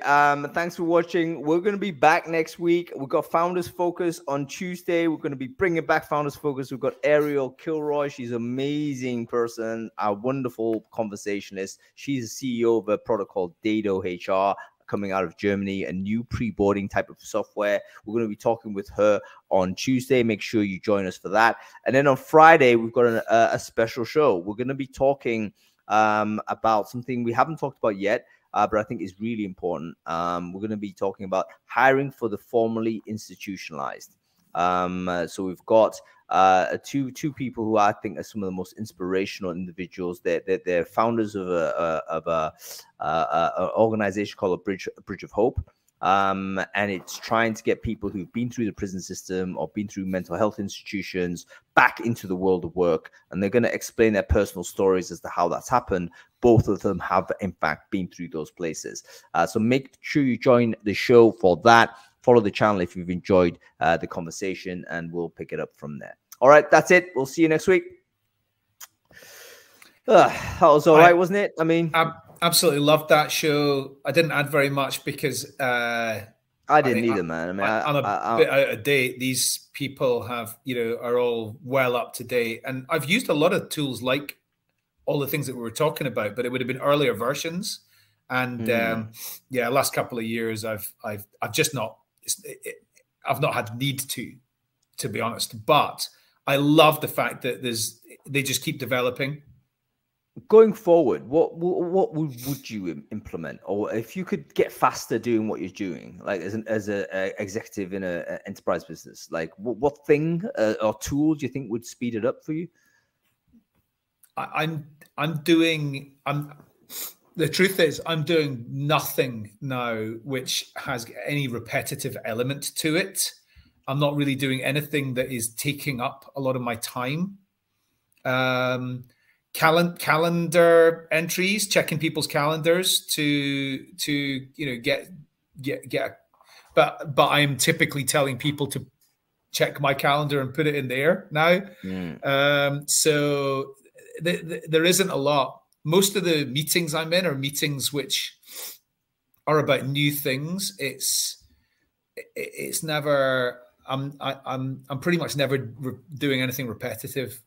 Thanks for watching. We're going to be back next week. We've got Founders Focus on Tuesday. We're going to be bringing back Founders Focus. We've got Ariel Kilroy. She's an amazing person, a wonderful conversationalist. She's the CEO of a product called Dado HR, coming out of Germany, a new pre-boarding type of software. We're going to be talking with her on Tuesday. Make sure you join us for that. And then on Friday, we've got a special show. We're going to be talking about something we haven't talked about yet, but I think is really important. We're going to be talking about hiring for the formally institutionalized. So we've got two people who I think are some of the most inspirational individuals. They're founders of an organization called a Bridge of Hope. And it's trying to get people who've been through the prison system or been through mental health institutions back into the world of work. And they're going to explain their personal stories as to how that's happened. Both of them have, in fact, been through those places. So make sure you join the show for that. Follow the channel if you've enjoyed the conversation, and we'll pick it up from there. All right, that's it. We'll see you next week. That was all right, wasn't it? I mean, I absolutely loved that show. I didn't add very much because I didn't either, man. I mean, I'm a bit out of date. These people are all well up to date, and I've used a lot of tools like all the things that we were talking about, but it would have been earlier versions. And last couple of years, I've just not. I've not had need to be honest, but I love the fact that they just keep developing. Going forward, what would you implement, or if you could get faster doing what you're doing, like as an executive in an enterprise business, like what thing or tool do you think would speed it up for you? The truth is, I'm doing nothing now which has any repetitive element to it. I'm not really doing anything that is taking up a lot of my time. Calendar entries, checking people's calendars to get. But I am typically telling people to check my calendar and put it in there now. So there isn't a lot. Most of the meetings I'm in are meetings which are about new things. It's never. I'm pretty much never doing anything repetitive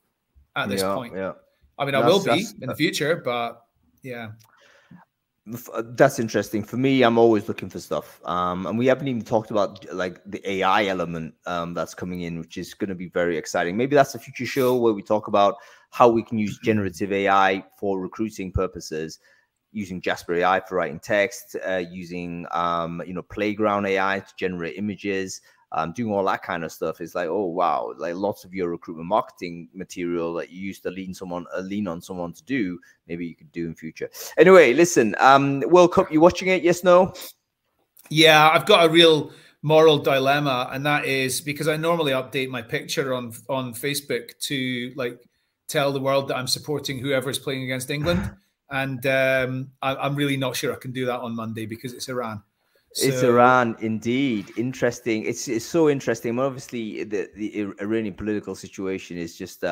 at this point. Yeah. I mean, I will be in the future, but yeah. That's interesting. For me, I'm always looking for stuff. And we haven't even talked about like the AI element that's coming in, which is going to be very exciting. Maybe that's a future show where we talk about how we can use generative AI for recruiting purposes, using Jasper AI for writing text, using Playground AI to generate images, doing all that kind of stuff. It's like, oh wow, like lots of your recruitment marketing material that you used to lean on someone to do, maybe you could do in future. Anyway, listen, World Cup, you watching it? Yes, no? Yeah, I've got a real moral dilemma, and that is because I normally update my picture on Facebook to like tell the world that I'm supporting whoever's playing against England, and I'm really not sure I can do that on Monday because it's Iran. It's Iran, indeed. Interesting. It's so interesting. Obviously, the Iranian political situation is just in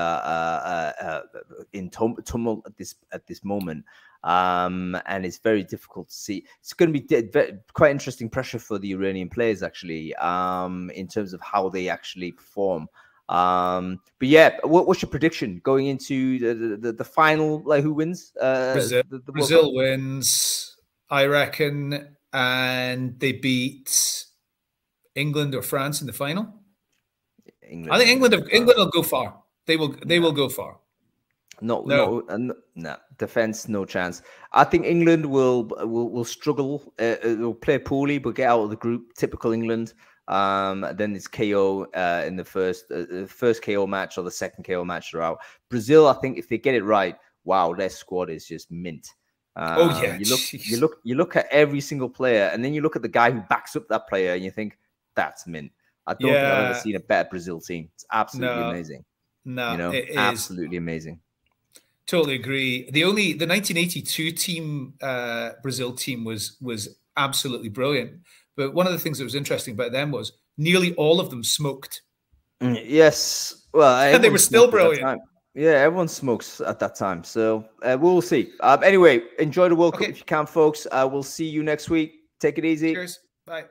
tumult at this moment, and it's very difficult to see. It's going to be quite interesting pressure for the Iranian players, actually, in terms of how they actually perform. But yeah, what's your prediction going into the final? Like, who wins? Brazil wins, I reckon. And they beat England or France in the final. I think England will go far. They will go far. No. Defense, no chance. I think England will struggle. They'll play poorly, but get out of the group. Typical England. Then it's KO in the first KO match or the second KO match they're out. Brazil, I think if they get it right, wow, their squad is just mint. You look at every single player, and then you look at the guy who backs up that player, and you think that's mint. I don't think I've ever seen a better Brazil team. It's absolutely amazing. No, it is absolutely amazing. Totally agree. The 1982 team, Brazil team was absolutely brilliant. But one of the things that was interesting about them was nearly all of them smoked. Yes, well, and they were still brilliant. Yeah, everyone smokes at that time. So we'll see. Anyway, enjoy the World Cup if you can, folks. We'll see you next week. Take it easy. Cheers. Bye.